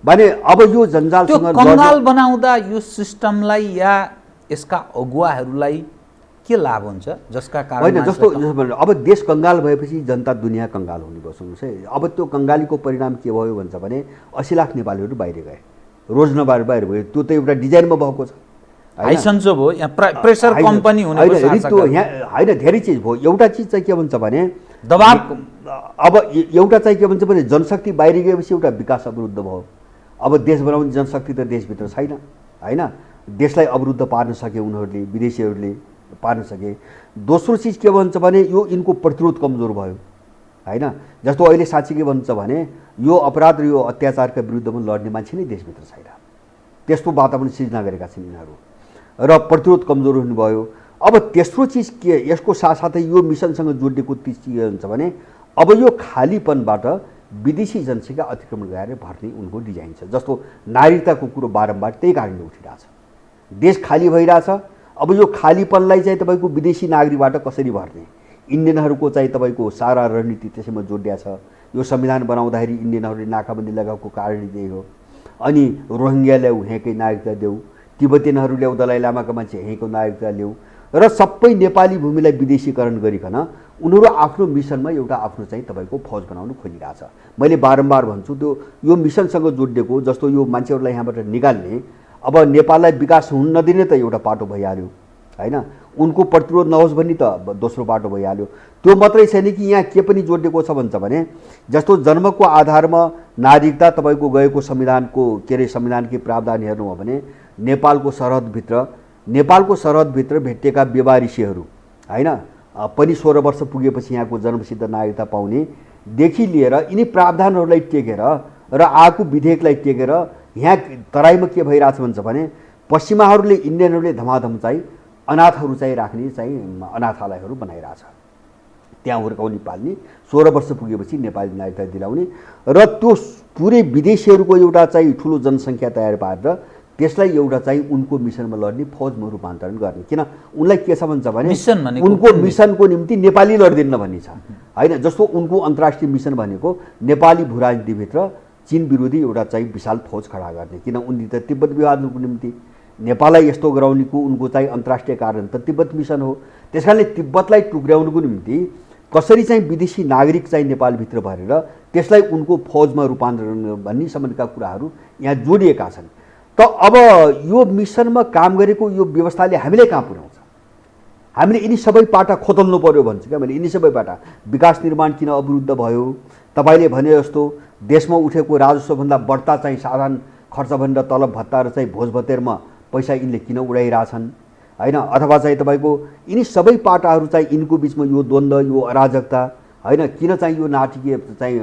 भने अब यो जन्जालसँग कंगाल बनाउँदा यो सिस्टमलाई या यसका अगुवाहरूलाई के लाभ हुन्छ जसका कारण होइन, जस्तो अब देश कंगाल भएपछि जनता दुनियाँ कंगाल हुने भयो। सुन्नुहोस् है, अब त्यो कंगालीको परिणाम के भयो भन्छ भने 80 लाख नेपालीहरू बाहिर गए, रोज नभएर बाहिर भयो। त्यो त एउटा डिजाइनमा भएको छ, हाइसन्चो भयो, यहाँ प्रेसर कम्पनी हुने त्यो यहाँ होइन, धेरै चिज भयो। एउटा चिज चाहिँ के भन्छ भने दबाब, अब एउटा चाहिँ के भन्छ भने जनशक्ति बाहिर गएपछि एउटा विकास अवरुद्ध भयो। अब देश बनाउने जनशक्ति त देशभित्र छैन हैन, देशलाई अवरुद्ध पार्न सके उनीहरूले, विदेशीहरूले पार्न सके। दोस्रो चिज के भन्छ भने यो यिनको प्रतिरोध कमजोर भयो हैन। जस्तो अहिले साँच्चै के भन्छ भने यो अपराध र यो अत्याचारका विरुद्धमा लड्ने मान्छे नै देशभित्र छैन, त्यस्तो वातावरण सृजना गरेका छन् यिनीहरू र प्रतिरोध कमजोर हुनुभयो। अब तेस्रो चिज के, यसको साथसाथै यो मिसनसँग जोडिएको चिज के हुन्छ भने अब यो खालीपनबाट विदेशी जनसङ्ख्या अतिक्रमण गरेर भर्ने उनको डिजाइन छ। जस्तो नागरिकताको कुरो बारम्बार त्यही कारणले उठिरहेछ, देश खाली भइरहेछ। अब यो खालीपनलाई चाहिँ तपाईँको विदेशी नागरिकबाट कसरी भर्ने, इन्डियनहरूको चाहिँ तपाईँको सारा रणनीति त्यसैमा जोडिया छ। यो संविधान बनाउँदाखेरि इन्डियनहरूले नाकाबन्दी लगाएको कारण त्यही हो। अनि रोहिङ्ग्या ल्याऊ, यहीँकै नागरिकता देऊ, तिब्बतीयनहरू ल्याऊ, दलाई लामाका मान्छे यहीँको नागरिकता ल्याऊ र सबै नेपाली भूमिलाई विदेशीकरण गरिकन उनीहरू आफ्नो मिसनमा एउटा आफ्नो चाहिँ तपाईँको फौज बनाउनु खोजिरहेछ। मैले बारम्बार भन्छु त्यो यो मिसनसँग जोडिएको। जस्तो यो मान्छेहरूलाई यहाँबाट निकाल्ने, अब नेपाललाई विकास हुन नदिने त एउटा पाटो भइहाल्यो हैन, उनको प्रतिरोध नहोस् भन्ने त दोस्रो बाटो भइहाल्यो। त्यो मात्रै छैन कि यहाँ के पनि जोडिएको छ भन्छ भने जस्तो जन्मको आधारमा नागरिकता तपाईँको गएको संविधानको के अरे संविधानकै प्रावधान हेर्नु हो भने नेपालको सरहदभित्र भेटिएका बेवारिसीहरू हैन पनि 16 वर्ष पुगेपछि यहाँको जन्मसिद्ध नागरिकता पाउनेदेखि लिएर यिनी प्रावधानहरूलाई टेकेर र आएको विधेयकलाई टेकेर यहाँ तराईमा के भइरहेछ भन्छ भने पश्चिमाहरूले इन्डियनहरूले धमाधम चाहिँ अनाथहरू चाहिँ राख्ने चाहिँ अनाथालयहरू बनाइरहेछ, त्यहाँ हुर्काउने पाल्ने, 16 वर्ष पुगेपछि नेपाली नागरिकता दिलाउने र त्यो पुरै विदेशीहरूको एउटा चाहिँ ठुलो जनसङ्ख्या तयार पारेर त्यसलाई एउटा चाहिँ उनको मिसनमा लड्ने फौजमा रूपान्तरण गर्ने। किन उनलाई के छ भन्छ भने मिसन भनेको उनको मिसनको निम्ति नेपाली लड्दिन्न भन्ने छ हैन। जस्तो उनको अन्तर्राष्ट्रिय मिसन भनेको नेपाली भू राजनीतिभित्र चीन विरोधी एउटा चाहिँ विशाल फौज खडा गर्ने। किन उनले त तिब्बत विवादको निम्ति नेपाललाई यस्तो गराउनेको उनको चाहिँ अन्तर्राष्ट्रिय कारण त तिब्बत मिसन हो। त्यसकारणले तिब्बतलाई टुक्र्याउनुको निम्ति कसरी चाहिँ विदेशी नागरिक चाहिँ नेपालभित्र भरेर त्यसलाई उनको फौजमा रूपान्तरण भन्ने सम्बन्धका कुराहरू यहाँ जोडिएका छन्। त अब यो मिसनमा काम गरेको यो व्यवस्थाले हामीलाई कहाँ पुर्याउँछ? हामीले यिनी सबै पाटा खोतल्नु पर्यो भन्छु क्या मैले। यिनी सबै पाटा विकास निर्माण किन अवरुद्ध भयो? तपाईँले भने जस्तो देशमा उठेको राजस्वभन्दा बढ्ता चाहिँ साधारण खर्चभन्दा तलब भत्ता र चाहिँ भोज भतेरमा पैसा यिनले किन उडाइरहेछन् हैन? अथवा चाहिँ तपाईँको यिनी सबै पाटाहरू चाहिँ यिनको बिचमा यो द्वन्द्व, यो अराजकता हैन, किन चाहिँ यो नाटकीय चाहिँ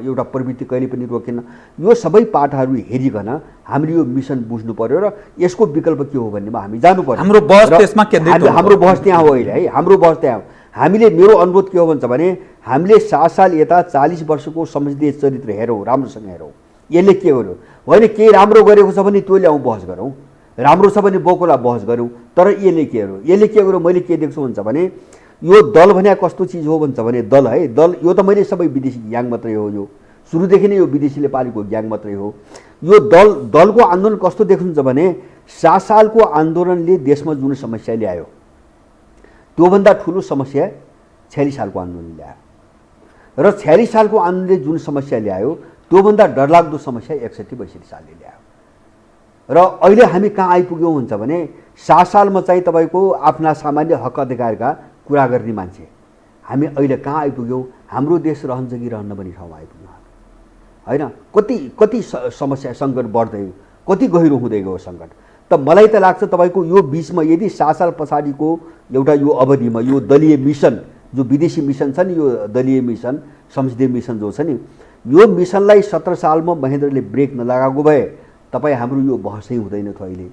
एउटा प्रवृत्ति कहिले पनि रोकेन? यो सबै पाटाहरू हेरिकन हामीले यो मिसन बुझ्नु पर्यो र यसको विकल्प के हो भन्नेमा हामी जानु पर्यो। हाम्रो बहस त्यसमा केन्द्रित हो। हाम्रो बहस त्यहाँ हो अहिले है, हाम्रो बहस त्यहाँ हो। हामीले मेरो अनुरोध के हो भन्छ भने हामीले 7 साल यता 40 वर्षको संसदीय चरित्र हेरौँ, राम्रोसँग हेरौँ। यसले के गर्यो होइन, केही राम्रो गरेको छ भने त्यो ल्याउँ बहस गरौँ, राम्रो छ भने बोकोला बहस गरौँ। तर यसले के गर्यो मैले के देख्छु भन्छ भने यो दल भने कस्तो चिज हो भन्छ भने दल है, दल यो त मैले सबै विदेशी ग्याङ मात्रै हो। यो सुरुदेखि नै यो विदेशीले पालेको ग्याङ मात्रै हो। यो दलको आन्दोलन कस्तो देख्नुहुन्छ भने 7 सालको आन्दोलनले देशमा जुन समस्या ल्यायो त्योभन्दा ठुलो समस्या 46 सालको आन्दोलनले ल्यायो र 46 सालको आन्दोलनले जुन समस्या ल्यायो त्योभन्दा डरलाग्दो समस्या 61-62 सालले ल्यायो। र अहिले हामी कहाँ आइपुग्यौँ हुन्छ भने 7 सालमा चाहिँ तपाईँको आफ्ना सामान्य हक अधिकारका कुरा गर्ने मान्छे हामी अहिले कहाँ आइपुग्यौँ? हाम्रो देश रहन्छ कि रहन्न भन्ने ठाउँमा आइपुग्यौँ होइन। कति समस्या सङ्कट बढ्दै कति गहिरो हुँदै गयो सङ्कट। त मलाई त लाग्छ तपाईँको यो बिचमा यदि 7 साल पछाडिको एउटा यो अवधिमा यो दलीय मिसन जो विदेशी मिसन छ नि, यो दलीय मिसन संसदीय मिसन जो छ नि, यो मिसनलाई 17 सालमा महेन्द्रले ब्रेक नलगाएको भए तपाईँ हाम्रो यो बहसै हुँदैन थियो। अहिले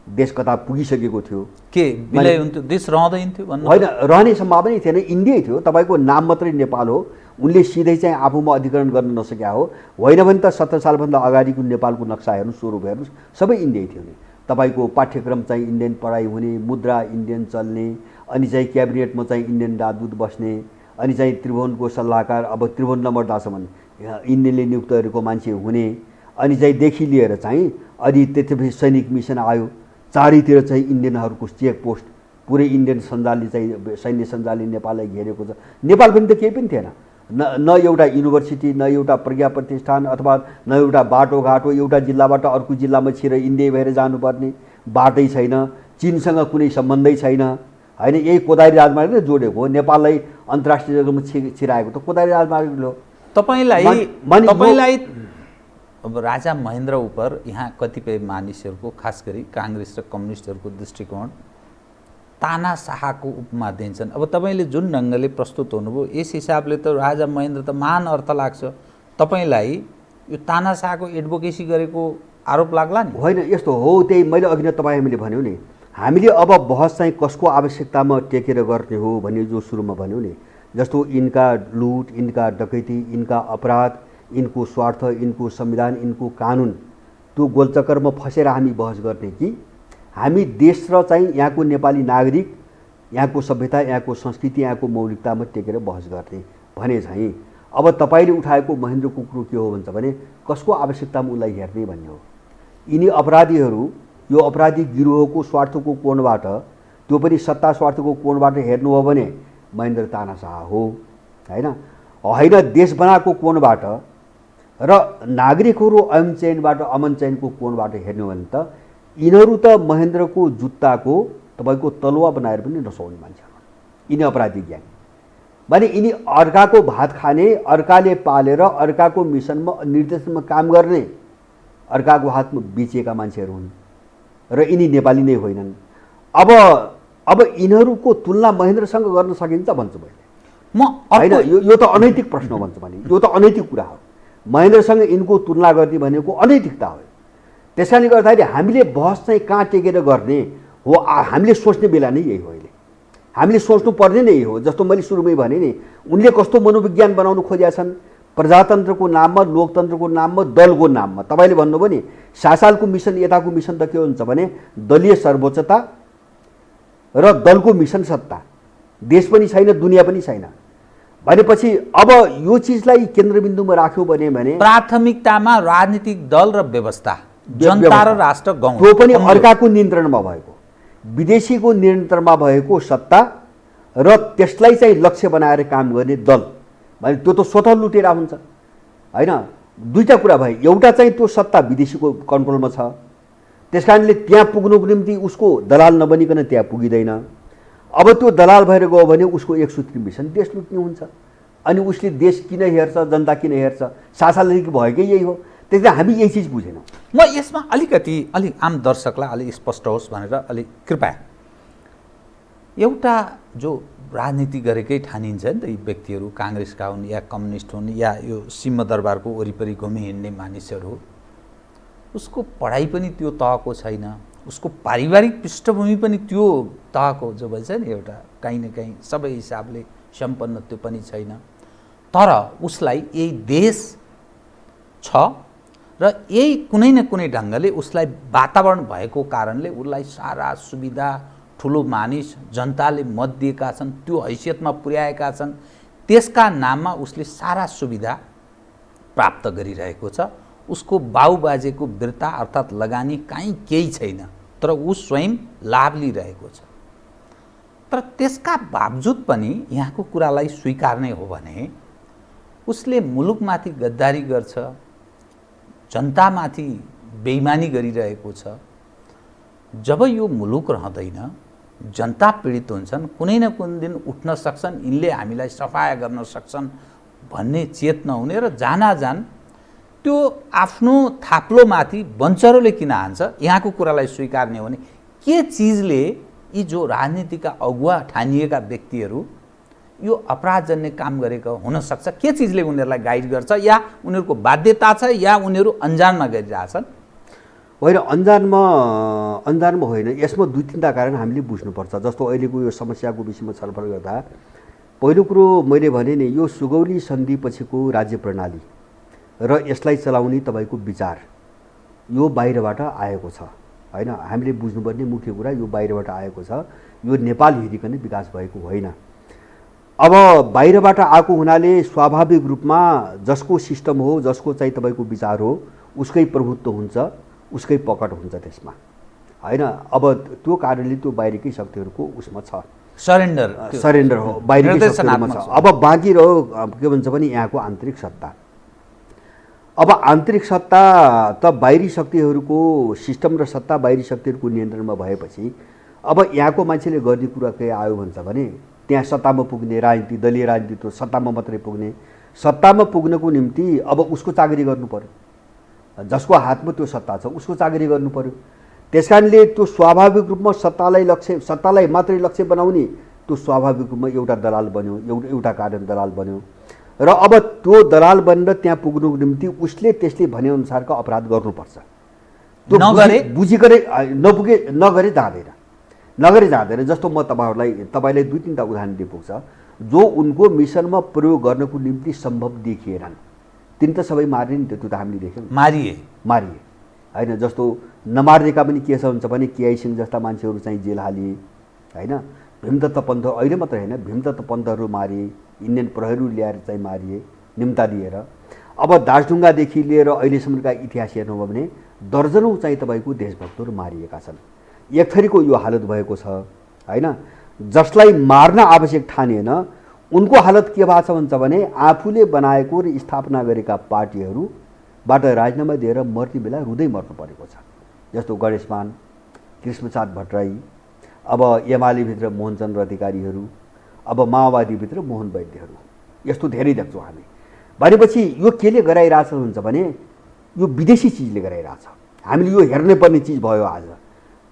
देश कता पुगिसकेको थियो के विलय हुन्थ्यो, देश रहँदैन थियो भन्नु होइन, रहने सम्भावना थिएन। इन्डिया थियो, तपाईँको नाम मात्रै नेपाल हो। उनले सिधै चाहिँ आफूमा अधिकरण गर्न नसकेका हो। होइन भने त 17 सालभन्दा अगाडिको नेपालको नक्सा हेर्नुहोस्, स्वरूप हेर्नुहोस्, सबै इन्डिया थियो नि। तपाईँको पाठ्यक्रम चाहिँ इन्डियन पढाइ हुने, मुद्रा इन्डियन चल्ने, अनि चाहिँ क्याबिनेटमा चाहिँ इन्डियन राजदूत बस्ने, अनि चाहिँ त्रिभुवनको सल्लाहकार अब त्रिभुवन नम्बरदासम्म इन्डियनले नियुक्त गरेको मान्छे हुने, अनि चाहिँ देखि लिएर चाहिँ अनि त्यसपछि सैनिक मिसन आयो। चारैतिर चाहिँ इन्डियनहरूको चेक पोस्ट, पुरै इन्डियन सञ्जालले चाहिँ सैन्य सञ्जालले नेपाललाई घेरेको छ। नेपाल पनि त केही पनि थिएन, न एउटा युनिभर्सिटी, न एउटा प्रज्ञा प्रतिष्ठान, अथवा न एउटा बाटोघाटो, एउटा जिल्लाबाट अर्को जिल्लामा छिरेर इन्डिया भएर जानुपर्ने बाटै छैन, चीनसँग कुनै सम्बन्धै छैन होइन। यही कोदारी राजमार्गले जोडेको हो। नेपाललाई अन्तर्राष्ट्रिय जग्गामा छिराएको त कोदारी राजमार्गले हो। तपाईलाई अब राजा महेन्द्र उप यहाँ कतिपय मानिसहरूको खास गरी काङ्ग्रेस र कम्युनिस्टहरूको दृष्टिकोण तानाशाहको उपमा दिन्छन्। अब तपाईँले जुन ढङ्गले प्रस्तुत हुनुभयो यस हिसाबले त राजा महेन्द्र त महान अर्थ लाग्छ। तपाईँलाई यो तानाशाहको एडभोकेसी गरेको आरोप लाग्ला नि? होइन, यस्तो हो। त्यही मैले अघि नै हामीले भन्यौँ नि, हामीले अब बहस चाहिँ कसको आवश्यकतामा टेकेर गर्ने हो भन्ने जो सुरुमा भन्यौँ नि, जस्तो यिनका लुट, यिनका डकैती, यिनका अपराध, यिनको स्वार्थ, यिनको संविधान, यिनको कानुन, त्यो गोलचक्करमा फसेर हामी बहस गर्ने कि हामी देश र चाहिँ यहाँको नेपाली नागरिक, यहाँको सभ्यता, यहाँको संस्कृति, यहाँको मौलिकतामा टेकेर बहस गर्ने भने चाहिँ अब तपाईँले उठाएको महेन्द्रको कुरो के हो भन्छ भने कसको आवश्यकतामा उसलाई हेर्ने भन्ने हो। यिनी अपराधीहरू यो अपराधी गिरोहको स्वार्थको कोणबाट, त्यो पनि सत्ता स्वार्थको कोणबाट हेर्नु हो भने महेन्द्र तानाशाह हो होइन। देश बनाएको कोणबाट र नागरिकहरू अमन चयनको कोणबाट हेर्नु हो भने त यिनीहरू त महेन्द्रको जुत्ताको तपाईँको तलुवा बनाएर पनि नसौउने मान्छेहरू, यिनी अपराधी ग्याङ भने यिनी अर्काको भात खाने, अर्काले पालेर अर्काको मिसनमा निर्देशनमा काम गर्ने, अर्काको हातमा बेचिएका मान्छेहरू हुन् र यिनी नेपाली नै होइनन्। अब यिनीहरूको तुलना महेन्द्रसँग गर्न सकिन्छ भन्छु मैले। होइन, यो त अनैतिक प्रश्न भन्छ भने यो त अनैतिक कुरा हो। महेन्द्रसँग यिनको तुलना गर्ने भनेको अनैतिकता हो। त्यसकारणले गर्दाखेरि हामीले बहस चाहिँ कहाँ टेकेर गर्ने हो हामीले सोच्ने बेला नै यही हो। अहिले हामीले सोच्नु पर्ने नै यही हो। जस्तो मैले सुरुमै भने नि, उनले कस्तो मनोविज्ञान बनाउनु खोजेका छन्, प्रजातन्त्रको नाममा, लोकतन्त्रको नाममा, दलको नाममा। तपाईँले भन्नुभयो नि 7 सालको मिसन, यताको मिसन त के हुन्छ भने दलीय सर्वोच्चता र दलको मिसन सत्ता। देश पनि छैन, दुनियाँ पनि छैन भनेपछि अब यो चिजलाई केन्द्रबिन्दुमा राख्यो भने प्राथमिकतामा राजनीतिक दल र व्यवस्था, जनता र राष्ट्र गाउँ, त्यो पनि अर्काको नियन्त्रणमा भएको, विदेशीको नियन्त्रणमा भएको सत्ता र त्यसलाई चाहिँ लक्ष्य बनाएर काम गर्ने दल भने त्यो त स्वतः लुटेरा हुन्छ हैन। दुईटा कुरा भयो, एउटा चाहिँ त्यो सत्ता विदेशीको कन्ट्रोलमा छ, त्यसकारणले त्यहाँ पुग्नुको निम्ति उसको दलाल नबनिकन त्यहाँ पुगिँदैन। अब त्यो दलाल भएर गयो भने उसको एक सूत्री मिसन देश लुट्ने हुन्छ। अनि उसले देश किन हेर्छ, जनता किन हेर्छ, सासादेखि भएकै यही हो। त्यसले हामी यही चिज बुझेनौँ। म यसमा अलिक आम दर्शकलाई अलिक स्पष्ट होस् भनेर अलिक कृपया, एउटा जो राजनीति गरेकै ठानिन्छ नि त यी व्यक्तिहरू, काङ्ग्रेसका हुन् या कम्युनिस्ट हुन् या यो सिंहदरबारको वरिपरि घुमी हिँड्ने मानिसहरू, उसको पढाइ पनि त्यो तहको छैन, उसको पारिवारिक पृष्ठभूमि पनि त्यो तहको जो भन्छ नि एउटा कहीँ न कहीँ सबै हिसाबले सम्पन्न त्यो पनि छैन। तर उसलाई यही देश छ र यही कुनै न कुनै ढङ्गले उसलाई वातावरण भएको कारणले उसलाई सारा सुविधा, ठुलो मानिस, जनताले मत दिएका छन्, त्यो हैसियतमा पुर्याएका छन्, त्यसका नाममा उसले सारा सुविधा प्राप्त गरिरहेको छ। उसको बाउबाजेको बिर्ता अर्थात् लगानी कहीँ केही छैन, तर ऊ स्वयं लाभ लिइरहेको छ। तर त्यसका बावजुद पनि यहाँको कुरालाई स्वीकार्ने हो भने उसले मुलुकमाथि गद्दारी गर्छ, जनतामाथि बेइमानी गरिरहेको छ। जब यो मुलुक रहँदैन, जनता पीडित हुन्छन्, कुनै न कुनै दिन उठ्न सक्छन्, यिनले हामीलाई सफाया गर्न सक्छन् भन्ने चेत नहुने र जानाजान त्यो आफ्नो थाप्लोमाथि बन्चरोले किन हान्छ, यहाँको कुरालाई स्वीकार्ने हो भने के चिजले यी जो राजनीतिका अगुवा ठानिएका व्यक्तिहरू यो अपराधजन्य काम गरेको हुनसक्छ, के चिजले उनीहरूलाई गाइड गर्छ, या उनीहरूको बाध्यता छ या उनीहरू अन्जानमा गरिरहेछन्? होइन, अन्जानमा होइन, यसमा 2-3टा कारण हामीले बुझ्नुपर्छ। जस्तो अहिलेको यो समस्याको विषयमा छलफल गर्दा पहिलो कुरो मैले भने नि, यो सुगौली सन्धि पछिको राज्य प्रणाली र यसलाई चलाउने तपाईँको विचार यो बाहिरबाट आएको छ होइन। हामीले बुझ्नुपर्ने मुख्य कुरा यो बाहिरबाट आएको छ, यो नेपाल हेरिकन विकास भएको होइन। अब बाहिरबाट आएको हुनाले स्वाभाविक रूपमा जसको सिस्टम हो, जसको चाहिँ तपाईँको विचार हो, उसकै प्रभुत्व हुन्छ, उसकै पकड हुन्छ त्यसमा होइन। अब त्यो कारणले त्यो बाहिरकै शक्तिहरूको उसमा छ, सरेन्डर हो, बाहिरकै शक्तिमा छ। अब बाँकी रह्यो के भन्छ भने यहाँको आन्तरिक सत्ता। अब आन्तरिक सत्ता त बाहिरी शक्तिहरूको सिस्टम र सत्ता बाहिरी शक्तिहरूको नियन्त्रणमा भएपछि अब यहाँको मान्छेले गर्ने कुरा के आयो भन्छ भने त्यहाँ सत्तामा पुग्ने राजनीति, दलीय राजनीति त सत्तामा मात्रै पुग्ने, सत्तामा पुग्नको निम्ति अब उसको चाकरी गर्नु पर्यो, जसको हातमा त्यो सत्ता छ उसको चाकरी गर्नु पर्यो। त्यसकारणले त्यो स्वाभाविक रूपमा सत्तालाई मात्रै लक्ष्य बनाउने त्यो स्वाभाविक रूपमा एउटा दलाल बन्यो, एउटा कारण दलाल बन्यो। र अब त्यो दलाल बनेर त्यहाँ पुग्नुको निम्ति उसले त्यसले भनेअनुसारको अपराध गर्नुपर्छ। त्यो नगरे जाँदैन। जस्तो म तपाईँलाई 2-3टा उदाहरण दिइ पुग्छ जो उनको मिसनमा प्रयोग गर्नको निम्ति सम्भव देखिएनन्। तिन त सबै मारे नि, त्यो त हामीले देख्यौँ, मारिए होइन। जस्तो नमार्नेका पनि के छ हुन्छ भने केआई सिंह जस्ता मान्छेहरू चाहिँ जेल हालिए होइन। भीमदत्त पन्त अहिले मात्रै होइन, भीमदत्त पन्तहरू मारिए, इन्डियन प्रहरी ल्याएर चाहिँ मारिए निम्ता दिएर। अब दार्चुङादेखि लिएर अहिलेसम्मका इतिहास हेर्नुभयो भने दर्जनौँ चाहिँ तपाईँको देशभक्तहरू मारिएका छन्। एक थरीको यो हालत भएको छ होइन। जसलाई मार्न आवश्यक ठानिएन उनको हालत के भएको छ भन्छ भने आफूले बनाएको र स्थापना गरेका पार्टीहरूबाट राजीनामा दिएर मर्ने बेला रुँदै मर्नु परेको छ। जस्तो गणेशमान, कृष्णप्रसाद भट्टराई, अब एमालेभित्र मोहनचन्द्र अधिकारीहरू, अब माओवादीभित्र मोहन वैद्यहरू, यस्तो धेरै देख्छौँ हामी। भनेपछि यो केले गराइरहेछ हुन्छ भने यो विदेशी चिजले गराइरहेछ। हामीले यो हेर्नै पर्ने चिज भयो आज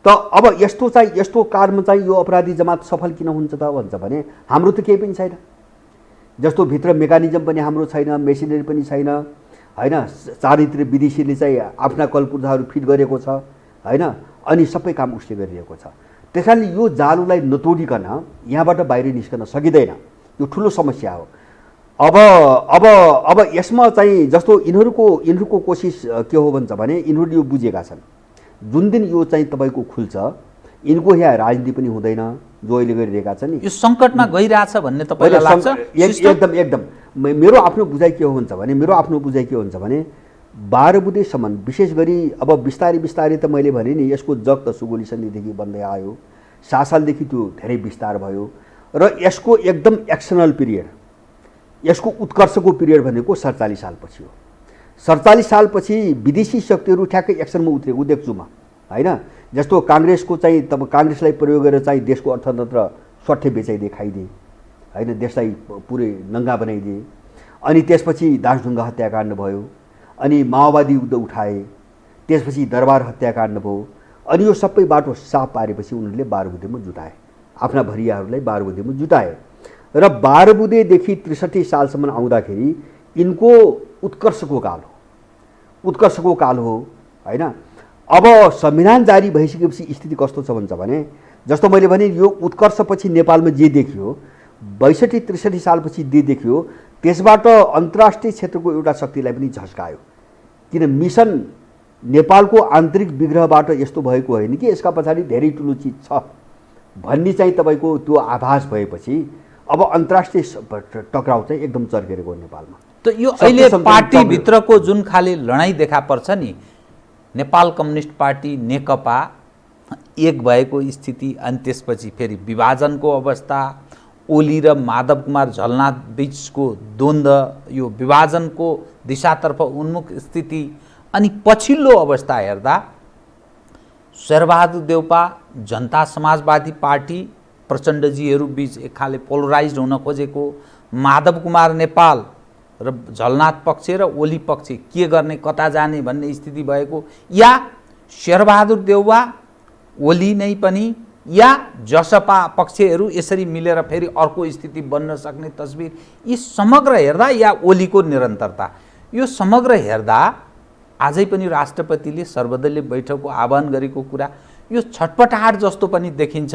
त। अब यस्तो कारणमा चाहिँ यो अपराधी जमात सफल किन हुन्छ त भन्छ भने हाम्रो त केही पनि छैन। जस्तो भित्र मेकानिजम पनि हाम्रो छैन, मेसिनरी पनि छैन होइन। चारैतिर विदेशीले चाहिँ आफ्ना कलपुर्जाहरू फिट गरेको छ होइन। अनि सबै काम उसले गरिरहेको छ। त्यस कारणले यो जालोलाई नतोडिकन यहाँबाट बाहिर निस्कन सकिँदैन। यो ठुलो समस्या हो। अब अब अब यसमा चाहिँ जस्तो यिनीहरूको कोसिस के हो भन्छ भने यिनीहरूले यो बुझेका छन् जुन दिन यो चाहिँ तपाईँको खुल्छ यिनको यहाँ राजनीति पनि हुँदैन जो अहिले गरिरहेका छन् नि यो सङ्कटमा गइरहेछ भन्ने तपाईँलाई लाग्छ? एकदम मेरो आफ्नो बुझाइ के हो भन्छ भने 12 बुँदेसम्म विशेष गरी अब बिस्तारै त मैले भने नि यसको जग त सुगोली सन्धिदेखि बन्दै आयो 7 सालदेखि त्यो धेरै विस्तार भयो र यसको एकदम एक्सनल पिरियड यसको उत्कर्षको पिरियड भनेको 47 सालपछि हो। 47 सालपछि विदेशी शक्तिहरू ठ्याक्कै एक्सनमा उत्रेको देख्छु म हैन। जस्तो काङ्ग्रेसको चाहिँ तब काङ्ग्रेसलाई प्रयोग गरेर चाहिँ देशको अर्थतन्त्र स्वार्थै बेचाइदिए खाइदिए हैन, देशलाई पुरै नङ्गा बनाइदिए। अनि त्यसपछि दासढुङ्गा हत्याकाण्ड भयो, अनि माओवादी युद्ध उठाए, त्यसपछि दरबार हत्याकाण्ड भयो। अनि यो सबै बाटो साफ पारेपछि उनीहरूले 12 बुँदेमा जुटाए, आफ्ना भरियाहरूलाई 12 बुँदेमा जुटाए र 12 बुँदेदेखि 63 सालसम्म आउँदाखेरि यिनको उत्कर्षको काल हो हैन। अब संविधान जारी भइसकेपछि स्थिति कस्तो छ भन्छ भने जस्तो मैले भने यो उत्कर्षपछि नेपालमा जे देखियो 62-63 सालपछि जे देखियो त्यसबाट अन्तर्राष्ट्रिय क्षेत्रको एउटा शक्तिलाई पनि झस्कायो। किन मिसन नेपालको आन्तरिक विग्रहबाट यस्तो भएको होइन कि यसका पछाडि धेरै ठुलो चिज छ भन्ने चाहिँ तपाईँको त्यो आभास भएपछि अब अन्तर्राष्ट्रिय टक्राउ चाहिँ एकदम चर्केर गयो नेपालमा। त यो अहिले पार्टीभित्रको जुन खाले लडाइँ देखा पर्छ नि, नेपाल कम्युनिस्ट पार्टी नेकपा एक भएको स्थिति, अनि त्यसपछि फेरि विभाजनको अवस्था, ओली र माधव कुमार झलनाथ बीचको द्वन्द्व, यो विभाजनको दिशातर्फ उन्मुख स्थिति, अनि पछिल्लो अवस्था हेर्दा शेरबहादुर देउपा, जनता समाजवादी पार्टी प्रचण्डजीहरू बीच एक खाले पोलराइज हुन खोजेको, माधव कुमार नेपाल र झलनाथ पक्ष र ओली पक्ष के गर्ने कता जाने भन्ने स्थिति भएको, या शेरबहादुर देउवा ओली नै पनि या जसपा पक्षहरू यसरी मिलेर फेरि अर्को स्थिति बन्न सक्ने तस्बिर, यी समग्र हेर्दा या ओलीको निरन्तरता, यो समग्र हेर्दा आजै पनि राष्ट्रपतिले सर्वदलीय बैठकको आह्वान गरेको कुरा यो छटपटाहट जस्तो पनि देखिन्छ,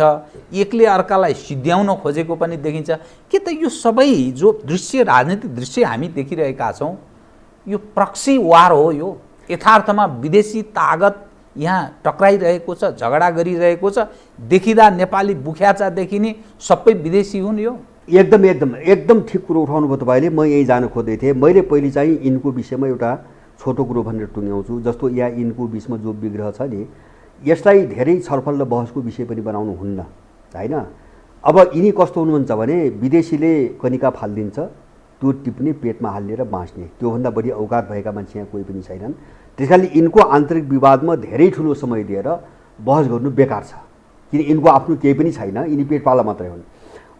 एकले अर्कालाई सिद्ध्याउन खोजेको पनि देखिन्छ। के त यो सबै जो दृश्य, राजनीतिक दृश्य हामी देखिरहेका छौँ यो प्रक्सी वार हो? यो यथार्थमा विदेशी तागत यहाँ टक्राइरहेको छ, झगडा गरिरहेको छ, देखिँदा नेपाली बुख्याचा देखिने सबै विदेशी हुन्? यो एकदम ठिक कुरो उठाउनु भयो तपाईँले। म यही जान खोज्दै थिएँ। मैले पहिले चाहिँ यिनको विषयमा एउटा छोटो कुरो भनेर टुङ्ग्याउँछु। जस्तो यहाँ यिनको बिचमा जो विग्रह छ नि, यसलाई धेरै छलफल र बहसको विषय पनि बनाउनु हुन्न हैन। अब यिनी कस्तो हुनुहुन्छ भने विदेशीले कनिका फालिदिन्छ, त्यो टिप्ने पेटमा हालेर बाँच्ने, त्योभन्दा बढी औकात भएका मान्छे यहाँ कोही पनि छैनन्। त्यसकारणले यिनको आन्तरिक विवादमा धेरै ठुलो समय दिएर बहस गर्नु बेकार छ, किन यिनको आफ्नो केही पनि छैन, यिनी पेटपाला मात्रै हुन्।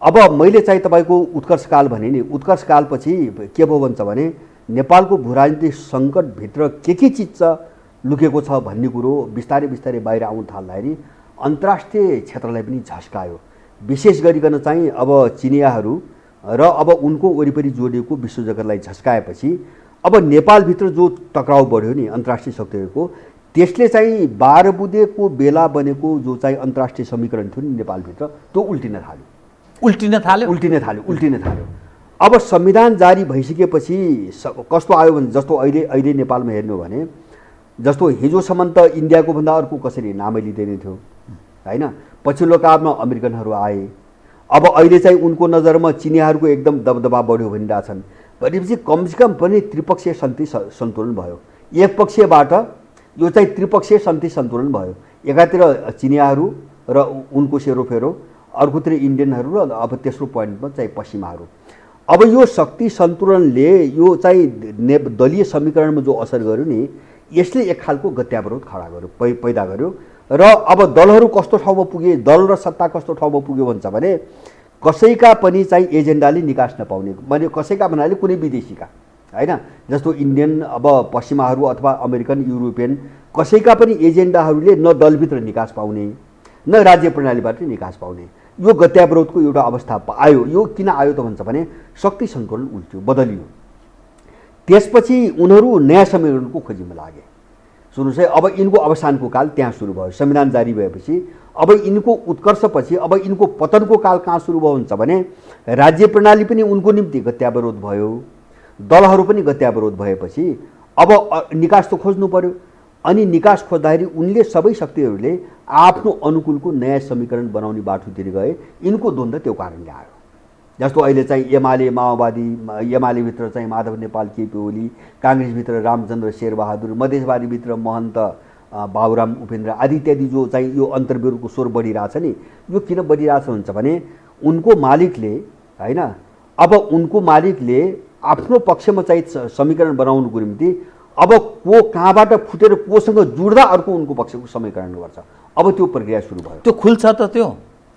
अब मैले चाहिँ तपाईँको उत्कर्षकाल भने नि, उत्कर्षकालपछि के भयो भन्छ भने नेपालको भूराजनीतिक सङ्कटभित्र के चिज छ लुकेको छ भन्ने कुरो बिस्तारै बाहिर आउन थाल्दाखेरि अन्तर्राष्ट्रिय क्षेत्रलाई पनि झस्कायो। विशेष गरिकन चाहिँ अब चिनियाहरू र अब उनको वरिपरि जोडिएको विश्व जगतलाई झस्काएपछि अब नेपालभित्र जो टक्राउ बढ्यो नि अन्तर्राष्ट्रिय शक्तिहरूको, त्यसले चाहिँ 12 बुँदेको बेला बनेको जो चाहिँ अन्तर्राष्ट्रिय समीकरण थियो नि नेपालभित्र, त्यो उल्टिन थाल्यो। अब संविधान जारी भइसकेपछि कस्तो आयो भने जस्तो अहिले नेपालमा हेर्नु भने जस्तो हिजोसम्म त इन्डियाको भन्दा अर्को कसरी नामै लिँदैन थियो हैन। पछिल्लो कालमा अमेरिकनहरू आए, अब अहिले चाहिँ उनको नजरमा चिनियाहरूको एकदम दबदबा बढ्यो भनिरहेछन्। भनेपछि कमसेकम पनि त्रिपक्षीय शान्ति सन्तुलन भयो। एक पक्षीयबाट यो चाहिँ त्रिपक्षीय शान्ति सन्तुलन भयो। एकातिर चिनियाहरू र उनको सेरोफेरो, अर्कोतिर इन्डियनहरू र अब तेस्रो पोइन्टमा चाहिँ पश्चिमाहरू। अब यो शक्ति सन्तुलनले यो चाहिँ दलीय समीकरणमा जो असर गर्यो नि, यसले एक खालको गत्यावरोध खडा गर्यो, पैदा गर्यो। र अब दलहरू कस्तो ठाउँमा पुगे, दल र सत्ता कस्तो ठाउँमा पुग्यो भन्छ भने कसैका पनि चाहिँ एजेन्डाले निकास नपाउने, माने कसैका भन्नाले कुनै विदेशीका हैन, जस्तो इन्डियन अब पश्चिमाहरू अथवा अमेरिकन युरोपियन कसैका पनि एजेन्डाहरूले न दलभित्र निकास पाउने न राज्य प्रणालीबाट निकास पाउने, यो गत्यावरोधको एउटा अवस्था आयो। यो किन आयो त भन्छ भने शक्ति सन्तुलन उल्ट्यो, बदलियो। त्यसपछि उनीहरू नयाँ समीकरणको खोजीमा लागे। सुन्नुहोस् है, अब यिनको अवसानको काल त्यहाँ सुरु भयो। संविधान जारी भएपछि अब यिनको उत्कर्षपछि अब यिनको पतनको काल कहाँ सुरु भयो हुन्छ भने राज्य प्रणाली पनि उनको निम्ति गत्यावरोध भयो, दलहरू पनि गत्यावरोध भएपछि अब निकास त खोज्नु पर्यो। अनि निकास खोज्दाखेरि उनले सबै शक्तिहरूले आफ्नो अनुकूलको नयाँ समीकरण बनाउने बाटोतिर गए। यिनको द्वन्द्व त्यो कारणले आयो। जस्तो अहिले चाहिँ एमाले माओवादी, एमालेभित्र चाहिँ माधव नेपाल, केपी ओली, काङ्ग्रेसभित्र रामचन्द्र शेरबहादुर, मधेसवादीभित्र महन्त बाबुराम उपेन्द्र आदि इत्यादि जो चाहिँ यो अन्तर्विरोधको स्वर बढिरहेछ नि, यो किन बढिरहेछ हुन्छ भने उनको मालिकले होइन, अब उनको मालिकले आफ्नो पक्षमा चाहिँ समीकरण बनाउनुको निम्ति अब को कहाँबाट फुटेर कोसँग जुड्दा अर्को उनको पक्षको समीकरण गर्छ। अब त्यो प्रक्रिया सुरु भयो। त्यो खुल्छ त, त्यो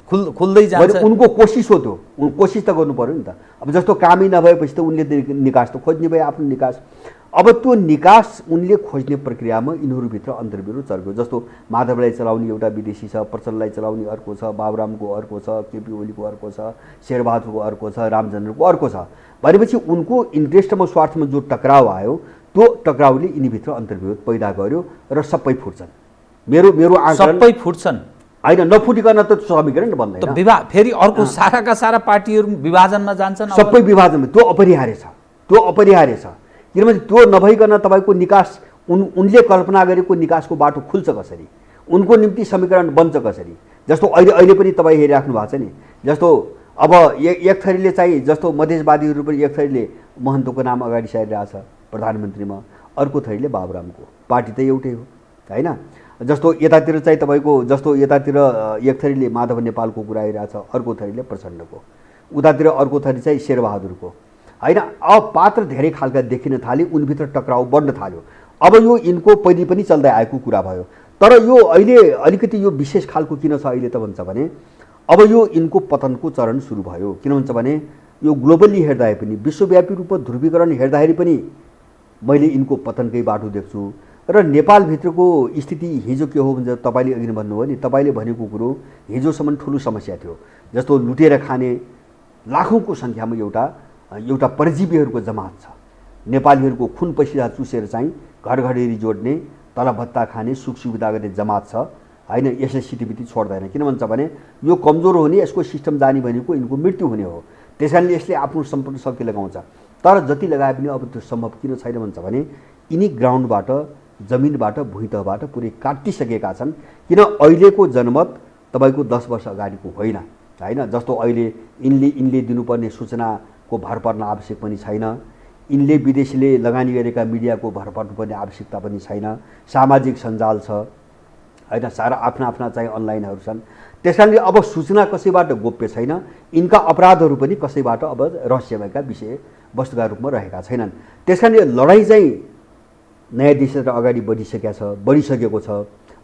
खुल्दै जान्छ। उनको कोसिस हो, त्यो कोसिस त गर्नु पर्यो नि त। अब जस्तो कामै नभएपछि त उनले निकास त खोज्ने भए आफ्नो निकास। अब त्यो निकास उनले खोज्ने प्रक्रियामा यिनीहरूभित्र अन्तर्विरोध चर्क्यो। जस्तो माधवलाई चलाउने एउटा विदेशी छ, प्रचण्डलाई चलाउने अर्को छ, बाबुरामको अर्को छ, केपी ओलीको अर्को छ, शेरबहादुरको अर्को छ, रामचन्द्रको अर्को छ। भनेपछि उनको इन्ट्रेस्टमा स्वार्थमा जो टक्राउ आयो त्यो टक्राउले यिनीभित्र अन्तर्विरोध पैदा गर्यो र सबै फुट्छन्। मेरो आकलन सबै फुट्छन् होइन, नफुटिकन त समीकरण बन्दैन। फेरि अर्को साराका सारा पार्टीहरू विभाजनमा जान्छन्। सबै विभाजनमा त्यो अपरिहार्य छ, त्यो अपरिहार्य छ। किनभने त्यो नभइकन तपाईँको निकास उनले कल्पना गरेको निकासको बाटो खुल्छ कसरी, उनको निम्ति समीकरण बन्छ कसरी। जस्तो अहिले पनि तपाईँ हेरिराख्नु भएको छ नि, जस्तो अब एक थरीले चाहिँ जस्तो मधेसवादीहरू पनि एक थरीले महन्तको नाम अगाडि सारिरहेछ प्रधानमन्त्रीमा, अर्को थरीले बाबुरामको। पार्टी त एउटै हो होइन। जस्तो यतातिर चाहिँ तपाईँको जस्तो यतातिर एक थरीले माधव नेपालको कुरा आइरहेछ, अर्को थरीले प्रचण्डको, उतातिर अर्को थरी चाहिँ शेरबहादुरको होइन। अब पात्र धेरै खालका देखिन थाले, उनभित्र टक्राउ बढ्न थाल्यो। अब यो यिनको पहिले पनि चल्दै आएको कुरा भयो। तर यो अहिले अलिकति यो विशेष खालको किन छ अहिले त भन्छ भने अब यो यिनको पतनको चरण सुरु भयो। किन भन्छ भने यो ग्लोबल्ली हेर्दा पनि, विश्वव्यापी रूपमा ध्रुवीकरण हेर्दाखेरि पनि मैले यिनको पतनकै बाटो देख्छु। र नेपालभित्रको स्थिति हिजो के हो भने तपाईँले अघि भन्नुभयो नि, तपाईँले भनेको कुरो हिजोसम्म ठुलो समस्या थियो। जस्तो लुटेर खाने लाखौँको सङ्ख्यामा एउटा परजीवीहरूको जमात छ। नेपालीहरूको खुन पसिना चुसेर चाहिँ घरघरेरी जोड्ने, तलभत्ता खाने, सुख सुविधा गर्ने जमात छ होइन। यसले सिटिपिटी छोड्दैन। किन भन्छ भने यो कमजोर हुने, यसको सिस्टम जाने भनेको यिनको मृत्यु हुने हो। त्यस कारणले यसले आफ्नो सम्पूर्ण शक्ति लगाउँछ। तर जति लगाए पनि अब त्यो सम्भव किन छैन भन्छ भने यिनी ग्राउन्डबाट, जमिनबाट, भुइँतहबाट पुरै काटिसकेका छन्। किन अहिलेको जनमत तपाईँको 10 वर्ष अगाडिको होइन होइन। जस्तो अहिले यिनले दिनुपर्ने सूचनाको भर पर्न आवश्यक पनि छैन। यिनले विदेशीले लगानी गरेका मिडियाको भर पर्नुपर्ने आवश्यकता पनि छैन। सामाजिक सञ्जाल छ होइन, सारा आफ्ना चाहिँ अनलाइनहरू छन्। त्यस कारणले अब सूचना कसैबाट गोप्य छैन। यिनका अपराधहरू पनि कसैबाट अब रहस्यमयका विषय वस्तुका रूपमा रहेका छैनन्। त्यस कारणले लडाइँ चाहिँ नयाँ दिशातिर अगाडि बढिसकेको छ।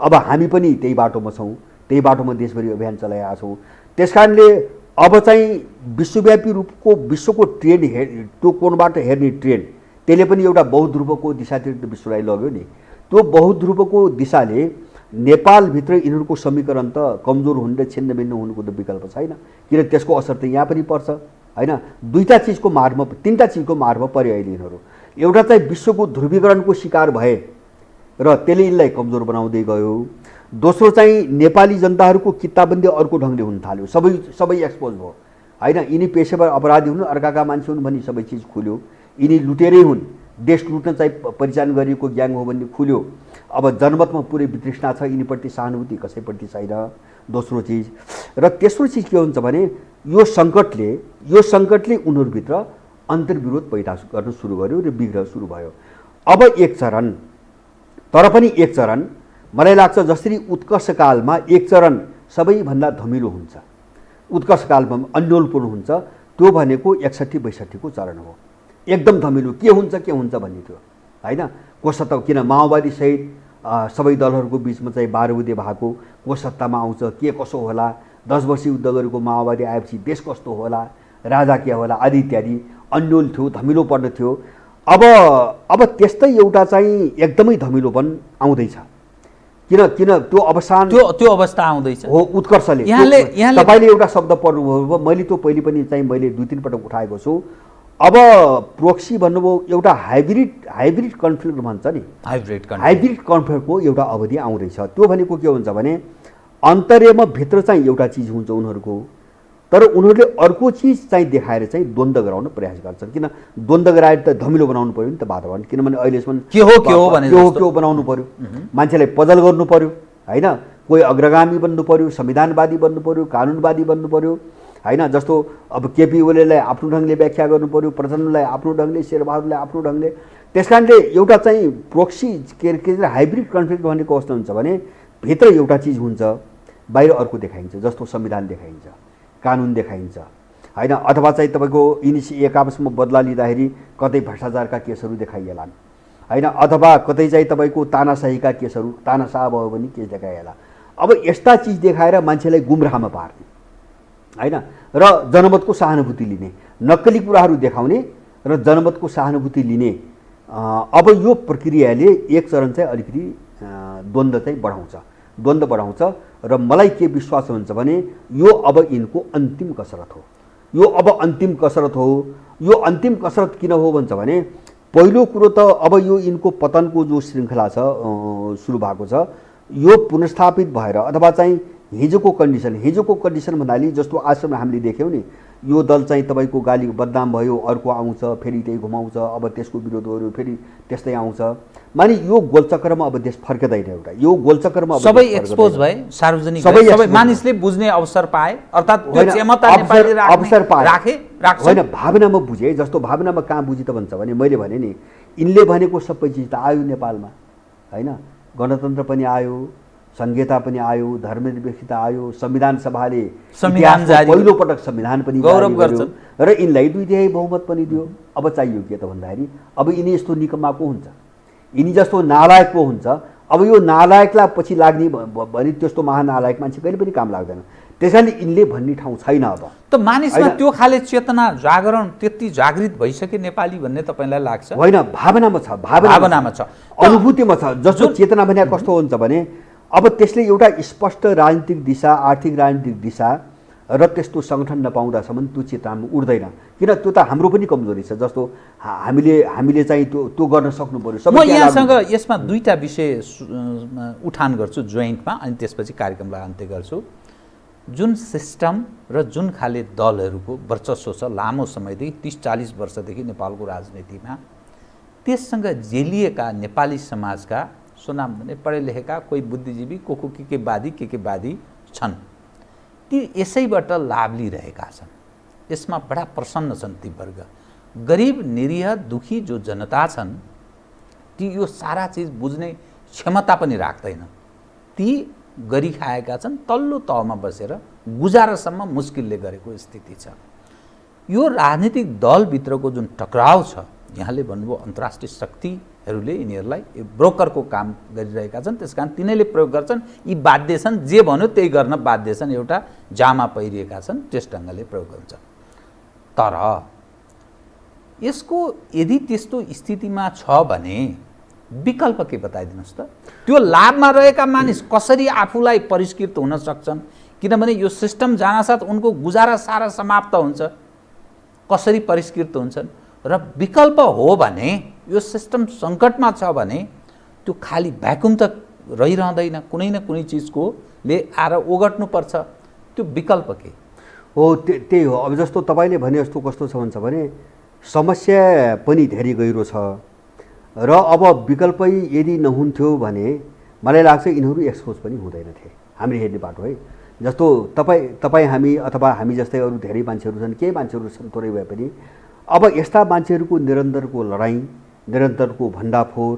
अब हामी पनि त्यही बाटोमा छौँ, त्यही बाटोमा देशभरि अभियान चलाएका छौँ। त्यस कारणले अब चाहिँ विश्वव्यापी रूपको विश्वको ट्रेन्ड त्यो कोणबाट हेर्ने ट्रेन्ड त्यसले पनि एउटा बहुध्रुवको दिशातिर विश्वलाई लग्यो नि। त्यो बहुध्रुवको दिशाले नेपालभित्र यिनीहरूको समीकरण त कमजोर हुने र छिन्नभिन्न हुनुको त विकल्प छैन। किन त्यसको असर त यहाँ पनि पर्छ होइन। दुईवटा चिजको मारमा, तिनवटा चिजको मारमा पऱ्यो अहिले यिनीहरू। एउटा चाहिँ विश्वको ध्रुवीकरणको शिकार भए र त्यसले यिनलाई कमजोर बनाउँदै गयो। दोस्रो चाहिँ नेपाली जनताहरूको किताबन्दी अर्को ढङ्गले हुन थाल्यो। सबै एक्सपोज भयो होइन। यिनी पेसेवर अपराधी हुन्, अर्काका मान्छे हुन् भन्ने सबै चिज खुल्यो। यिनी लुटेरै हुन्, देश लुट्न चाहिँ परिचालन गरिएको ग्याङ हो भन्ने खुल्यो। अब जनमतमा पुरै वितृष्णा छ, यिनीप्रति सहानुभूति कसैप्रति छैन। दोस्रो चिज र तेस्रो चिज के हुन्छ भने यो सङ्कटले उनीहरूभित्र अन्तर्विरोध पैदा गर्न सुरु गर्यो र विग्रह सुरु भयो। अब एक चरण, तर पनि एक चरण मलाई लाग्छ जसरी उत्कर्षकालमा एक चरण सबैभन्दा धमिलो हुन्छ, उत्कर्षकालमा अन्योलपूर्ण हुन्छ, त्यो भनेको 61-62 को चरण हो। एकदम धमिलो के हुन्छ भन्ने थियो होइन। को सत्ता, किन माओवादी सहित सबै दलहरूको बिचमा चाहिँ 12 बुँदे भएको, को सत्तामा आउँछ, के कसो होला, 10 वर्ष युद्ध गरेको माओवादी आएपछि देश कस्तो होला, राजा के होला आदि इत्यादि अन्यल थियो, धमिलो पर्न थियो। अब त्यस्तै एउटा चाहिँ एकदमै धमिलोपन आउँदैछ। किन त्यो अवस्था आउँदैछ हो उत्कर्षले। तपाईँले एउटा शब्द पढ्नुभयो, मैले त्यो पहिले पनि चाहिँ मैले 2-3 पटक उठाएको छु। अब प्रोक्सी भन्नुभयो एउटा हाइब्रिड कन्फ्लिक्ट भन्छ नि, हाइब्रिड कन्फ्लिक्टको एउटा अवधि आउँदैछ। त्यो भनेको के हुन्छ भने अन्तर्यमा भित्र चाहिँ एउटा चिज हुन्छ उनीहरूको, तर उनीहरूले अर्को चिज चाहिँ देखाएर चाहिँ द्वन्द्व गराउन प्रयास गर्छन्। किन द्वन्द्व गराएर त धमिलो बनाउनु पर्यो नि त वातावरण, किनभने अहिलेसम्म के हो बनाउनु पर्यो, मान्छेलाई पजल गर्नु पर्यो होइन, कोही अग्रगामी बन्नु पर्यो, संविधानवादी बन्नु पर्यो, कानुनवादी बन्नु पर्यो होइन। जस्तो अब केपी ओलीलाई आफ्नो ढङ्गले व्याख्या गर्नु पर्यो, प्रचण्डलाई आफ्नो ढङ्गले, शेरबहादुरलाई आफ्नो ढङ्गले। त्यस कारणले एउटा चाहिँ प्रोक्सी के हाइब्रिड कन्फ्लिक्ट भनेको कस्तो हुन्छ भने भित्र एउटा चिज हुन्छ, बाहिर अर्को देखाइन्छ। जस्तो संविधान देखाइन्छ, कानुन देखाइन्छ होइन, अथवा चाहिँ तपाईँको एक आपसमा बदला लिँदाखेरि कतै भ्रष्टाचारका केसहरू देखाइएलान् होइन, अथवा कतै चाहिँ तपाईँको तानाशाहीका केसहरू, तानाशाह भयो भने केस देखाइएला। अब यस्ता चिज देखाएर मान्छेलाई गुमराहमा पार्ने होइन र जनमतको सहानुभूति लिने, नक्कली कुराहरू देखाउने र जनमतको सहानुभूति लिने। अब यो प्रक्रियाले एक चरण चाहिँ अलिकति द्वन्द्व चाहिँ बढाउँछ र मलाई के विश्वास हुन्छ भने यो अब यिनको अन्तिम कसरत हो। यो अब अन्तिम कसरत हो। यो अन्तिम कसरत किन हो भन्छ भने पहिलो कुरो त अब यो यिनको पतनको जो श्रृङ्खला छ सुरु भएको छ, यो पुनर्स्थापित भएर अथवा चाहिँ हिजोको कन्डिसन भन्नाले जस्तो आजसम्म हामीले देख्यौँ नि, यो दल चाहिँ तपाईँको गाली बदनाम भयो, अर्को आउँछ फेरि त्यही घुमाउँछ, अब त्यसको विरोध गर्यो फेरि त्यस्तै आउँछ। माने यो गोलचक्रमा अब देश फर्किँदैन। एउटा यो गोलचक्रमा सबै एक्सपोज भए, सार्वजनिक सबै मानिसले बुझ्ने अवसर पाए, अर्थात् त्यो क्षमता नेपालले राखे होइन। भावनामा बुझे, जस्तो भावनामा कहाँ बुझी त भन्छ भने मैले भने नि यिनले भनेको सबै चिज त आयो नेपालमा होइन, गणतन्त्र पनि आयो, संहिता पनि आयो, धर्मनिरपेक्षता आयो, संविधान सभाले पहिलोपटक संविधान पनि गौरव गर्छन् र यिनलाई 2/3 बहुमत पनि दियो। अब चाहियो के त भन्दाखेरि अब यिनी यस्तो निकम्माको हुन्छ, यिनी जस्तो नालायक पो हुन्छ। अब यो नालायकलाई पछि लाग्ने भने त्यस्तो महानालायक मान्छे कहिले पनि काम लाग्दैन। त्यसैले यिनले भन्ने ठाउँ छैन। अब त मानिसमा त्यो खाले चेतना जागरण त्यति जागृत भइसके नेपाली भन्ने तपाईँलाई लाग्छ? होइन, भावनामा छ, भावनामा छ, अनुभूतिमा छ। जस्तो चेतना भने कस्तो हुन्छ भने अब त्यसले एउटा स्पष्ट राजनीतिक दिशा, आर्थिक राजनीतिक दिशा र त्यस्तो सङ्गठन नपाउँदासम्म त्यो चेतनामा उठ्दैन। किन त्यो त हाम्रो पनि कमजोरी छ। जस्तो हामीले चाहिँ त्यो गर्न सक्नु पर्यो। म यहाँसँग यसमा दुईटा विषय उठान गर्छु जोइन्टमा, अनि त्यसपछि कार्यक्रमलाई अन्त्य गर्छु। जुन सिस्टम र जुन खाले दलहरूको वर्चस्व छ लामो समयदेखि 30-40 वर्षदेखि नेपालको राजनीतिमा, त्यससँग जेलिएका नेपाली समाजका सुनाम भने पढे लेखेका कोही बुद्धिजीवी के वादी छन्, ती यसैबाट लाभ लिइरहेका छन्। यसमा बडा प्रसन्न छन् ती वर्ग। गरिब निरीह दुखी जो जनता छन् ती यो सारा चिज बुझ्ने क्षमता पनि राख्दैन। ती गरी खाएका छन्, तल्लो तहमा बसेर गुजारासम्म मुस्किलले गरेको स्थिति छ। यो राजनीतिक दलभित्रको जुन टकराव छ, यहाँले भन्नुभयो अन्तर्राष्ट्रिय शक्तिहरूले यिनीहरूलाई ब्रोकरको काम गरिरहेका छन्, त्यसकारण तिनीहरूले प्रयोग गर्छन्। यी बाध्य छन्, जे भन्यो त्यही गर्न बाध्य छन्, एउटा जामा पहिरिएका छन्, त्यस ढङ्गले प्रयोग हुन्छ। तर यसको यदि त्यस्तो स्थितिमा छ भने विकल्प के बताइदिनुहोस् त? त्यो लाभमा रहेका मानिस कसरी आफूलाई परिष्कृत हुन सक्छन्? किनभने यो सिस्टम जानासाथ उनको गुजारा सारा समाप्त हुन्छ, कसरी परिष्कृत हुन्छन्? र विकल्प हो भने यो सिस्टम सङ्कटमा छ भने त्यो खाली भ्याकुम त रहिरहँदैन, कुनै न कुनै चिजकोले आएर ओगट्नुपर्छ। त्यो विकल्प के हो? त्यही हो। अब जस्तो तपाईँले भने जस्तो कस्तो छ भन्छ भने समस्या पनि धेरै गहिरो छ र अब विकल्पै यदि नहुन्थ्यो भने मलाई लाग्छ यिनीहरू एक्सपोज पनि हुँदैनथे हामीले हेर्ने बाटो है। जस्तो तपाईँ हामी अथवा हामी जस्तै अरू धेरै मान्छेहरू छन्, केही मान्छेहरू छन् थोरै भए पनि, अब यस्ता मान्छेहरूको निरन्तरको लडाइँ, निरन्तरको भण्डाफोर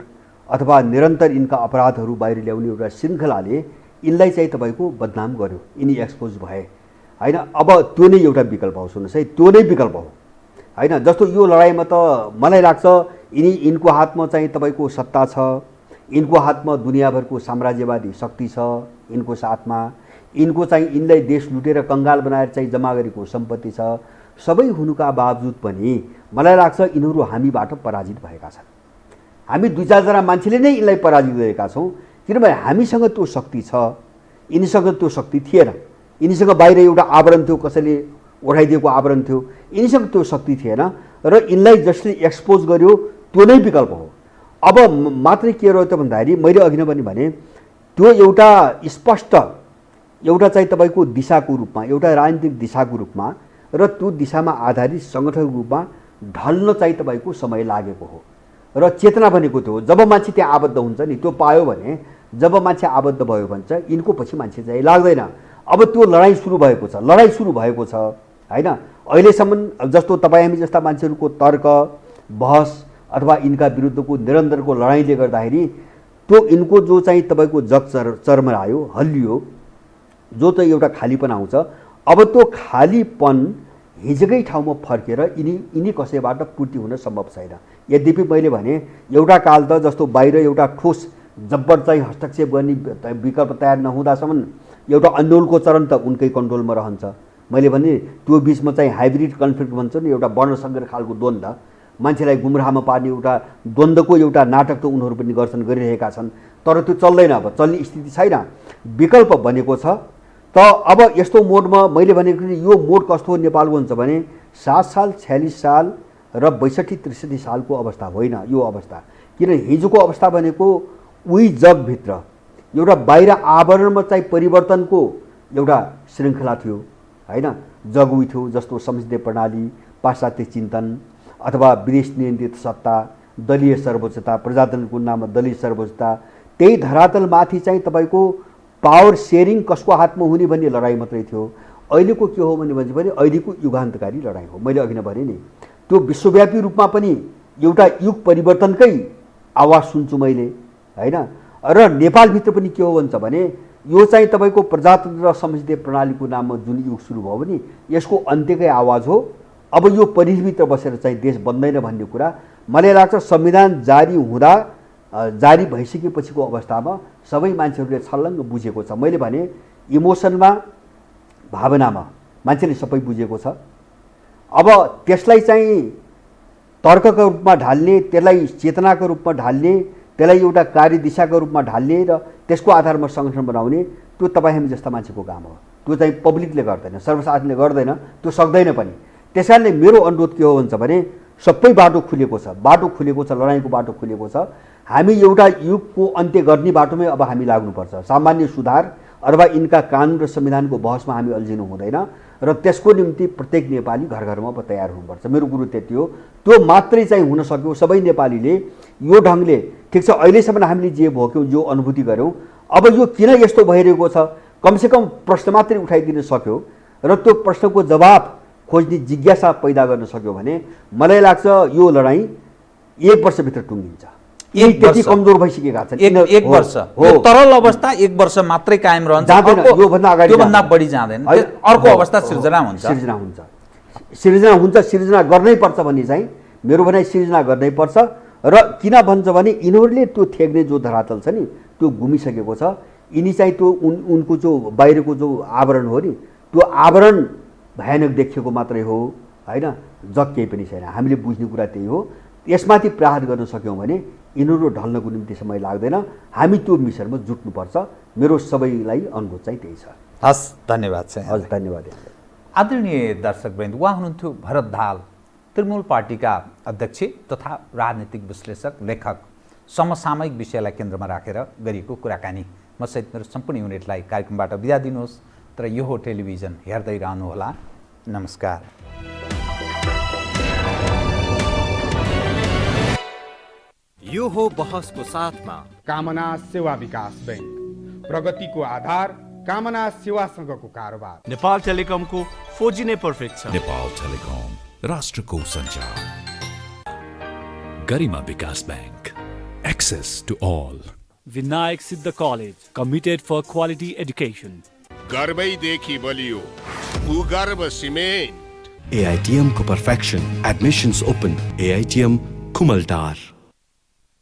अथवा निरन्तर यिनका अपराधहरू बाहिर ल्याउने एउटा श्रृङ्खलाले यिनलाई चाहिँ तपाईँको बदनाम गर्यो, यिनी एक्सपोज भए होइन। अब त्यो नै एउटा विकल्प हो। सुन्नुहोस् है, त्यो नै विकल्प हो होइन। जस्तो यो लडाइँमा त मलाई लाग्छ यिनको हातमा चाहिँ तपाईँको सत्ता छ, यिनको हातमा दुनियाँभरको साम्राज्यवादी शक्ति छ, यिनको साथमा यिनको चाहिँ यिनलाई देश लुटेर कङ्गाल बनाएर चाहिँ जम्मा गरेको सम्पत्ति छ। सबै हुनुका बावजुद पनि मलाई लाग्छ यिनीहरू हामीबाट पराजित भएका छन्। हामी 2-4 मान्छेले नै यिनलाई पराजित गरेका छौँ, किनभने हामीसँग त्यो शक्ति छ, यिनीसँग त्यो शक्ति थिएन। यिनीसँग बाहिर एउटा आवरण थियो, कसैले ओढाइदिएको आवरण थियो, यिनीसँग त्यो शक्ति थिएन र यिनलाई जसले एक्सपोज गर्यो त्यो नै विकल्प हो। अब मात्रै के रह्यो त भन्दाखेरि मैले अघि नै पनि भने त्यो एउटा स्पष्ट एउटा चाहिँ तपाईँको दिशाको रूपमा, एउटा राजनीतिक दिशाको रूपमा र त्यो दिशामा आधारित सङ्गठनको रूपमा ढल्न चाहिँ तपाईँको समय लागेको हो र चेतना भनेको त्यो हो। जब मान्छे त्यहाँ आबद्ध हुन्छ नि, त्यो पायो भने, जब मान्छे आबद्ध भयो भने चाहिँ यिनको पछि मान्छे चाहिँ लाग्दैन। अब त्यो लडाइँ सुरु भएको छ, लडाइँ सुरु भएको छ होइन। अहिलेसम्म जस्तो तपाईँ हामी जस्ता मान्छेहरूको तर्क बहस अथवा यिनका विरुद्धको निरन्तरको लडाइँले गर्दाखेरि त्यो यिनको जो चाहिँ तपाईँको जग चरमरायो, हल्लियो, जो त एउटा खालीपन आउँछ। अब त्यो खालीपन हिजोकै ठाउँमा फर्केर यिनी कसैबाट पूर्ति हुन सम्भव छैन। यद्यपि मैले भने एउटा काल त जस्तो बाहिर एउटा ठोस जब्बर चाहिँ हस्तक्षेप गर्ने विकल्प तयार नहुँदासम्म एउटा अन्यलको चरण त उनकै कन्ट्रोलमा रहन्छ। मैले भने त्यो बिचमा चाहिँ हाइब्रिड कन्फ्लिक्ट भन्छ नि, एउटा वर्णसङ्कर खालको द्वन्द्व, मान्छेलाई गुमराहमा पार्ने एउटा द्वन्द्वको एउटा नाटक त उनीहरू पनि गर्छन्, गरिरहेका छन्। तर त्यो चल्दैन, अब चल्ने स्थिति छैन, विकल्प बनेको छ। त अब यस्तो मोडमा मैले भनेको यो मोड कस्तो हो नेपालको हुन्छ भने 7 साल 46 साल र 62-63 सालको अवस्था होइन यो अवस्था। किन हिजोको अवस्था भनेको उही जगभित्र एउटा बाहिर आवरणमा चाहिँ परिवर्तनको एउटा श्रृङ्खला थियो होइन। जग उही थियो जस्तो संसदीय प्रणाली, पाश्चात्य चिन्तन अथवा विदेश नियन्त्रित सत्ता, दलीय सर्वोच्चता, प्रजातन्त्रको नाममा दलीय सर्वोच्चता, त्यही धरातलमाथि चाहिँ तपाईँको पावर सेयरिङ कसको हातमा हुने भन्ने लडाइँ मात्रै थियो। अहिलेको के हो भने अहिलेको युगान्तकारी लडाइँ हो। मैले अघि नै भने नि त्यो विश्वव्यापी रूपमा पनि एउटा युग परिवर्तनकै आवाज सुन्छु मैले होइन। र नेपालभित्र पनि के हो भन्छ भने यो चाहिँ तपाईँको प्रजातन्त्र र संसदीय प्रणालीको नाममा जुन युग सुरु भयो भने यसको अन्त्यकै आवाज हो। अब यो परिधिभित्र बसेर चाहिँ देश बन्दैन भन्ने कुरा मलाई लाग्छ संविधान जारी भइसकेपछिको अवस्थामा सबै मान्छेहरूले छल्लङ्ग बुझेको छ। मैले भने इमोसनमा, भावनामा मान्छेले सबै बुझेको छ। अब त्यसलाई चाहिँ तर्कको रूपमा ढाल्ने, त्यसलाई चेतनाको रूपमा ढाल्ने, त्यसलाई एउटा कार्यदिशाको रूपमा ढाल्ने र त्यसको आधारमा सङ्गठन बनाउने त्यो तपाईँ हामी जस्ता मान्छेको काम हो। त्यो चाहिँ पब्लिकले गर्दैन, सर्वसाधारणले गर्दैन, त्यो सक्दैन पनि। त्यसैले मेरो अनुरोध के हो भन्छ भने सबै बाटो खुलेको छ, लडाइँको बाटो खुलेको छ। हामी एउटा युगको अन्त्य गर्ने बाटोमै अब हामी लाग्नुपर्छ। सामान्य सुधार अथवा यिनका कानुन र संविधानको बहसमा हामी अल्झिनु हुँदैन र त्यसको निम्ति प्रत्येक नेपाली घर घरमा तयार हुनुपर्छ। मेरो कुरो त्यति हो। त्यो मात्रै चाहिँ हुन सक्यो सबै नेपालीले यो ढङ्गले। ठिक छ, अहिलेसम्म हामीले जे भोग्यौँ, जो अनुभूति गऱ्यौँ, अब यो किन यस्तो भइरहेको छ कमसेकम प्रश्न मात्रै उठाइदिन सक्यो र त्यो प्रश्नको जवाब खोज्ने जिज्ञासा पैदा गर्न सक्यो भने मलाई लाग्छ यो लडाइँ 1 वर्षभित्र टुङ्गिन्छ। त्यति कमजोर भइसकेका छन्। एक वर्ष तरल अवस्था 1 वर्ष मात्रै कायम रहन्छ, त्योभन्दा बढी जाँदैन। अर्को अवस्था सिर्जना हुन्छ। सिर्जना गर्नै पर्छ भन्ने चाहिँ मेरो भनाइ सिर्जना गर्नै पर्छ। र किन भन्छ भने यिनीहरूले त्यो थेग्ने जो धरातल छ नि त्यो घुमिसकेको छ। यिनी चाहिँ त्यो उनको जो बाहिरको जो आवरण हो नि त्यो आवरण भयानक देखिएको मात्रै हो होइन, जग केही पनि छैन। हामीले बुझ्ने कुरा त्यही हो। यसमाथि प्रहार गर्न सक्यौँ भने यिनीहरू ढल्नको निम्ति समय लाग्दैन। हामी त्यो मिसनमा जुट्नुपर्छ। मेरो सबैलाई अनुरोध चाहिँ त्यही छ। हस्, धन्यवाद चाहिँ। हजुर, धन्यवाद। आदरणीय दर्शकवृन्द, उहाँ हुनुहुन्थ्यो भरत दाहाल, तृणमूल पार्टीका अध्यक्ष तथा राजनीतिक विश्लेषक, लेखक। समसामयिक विषयलाई केन्द्रमा राखेर गरिएको कुराकानी। म सहित मेरो सम्पूर्ण युनिटलाई कार्यक्रमबाट बिदा दिनुहोस्, तर यो हो टेलिभिजन, हेर्दै रहनुहोला। नमस्कार। यो हो बहसको साथमा कामना सेवा विकास बैंक, प्रगतिको आधार कामना सेवासँगको कारोबार। नेपाल टेलिकमको 4G नै पर्फेक्ट छ। नेपाल टेलिकम, राष्ट्रको सञ्चार। Garima Bikas bank, access to all. Vinayak Siddha College, committed for quality education. गर्वैदेखि बलियो भूगर्भ सिमेन्ट। AITM को perfection, admissions open, AITM Kumaltar.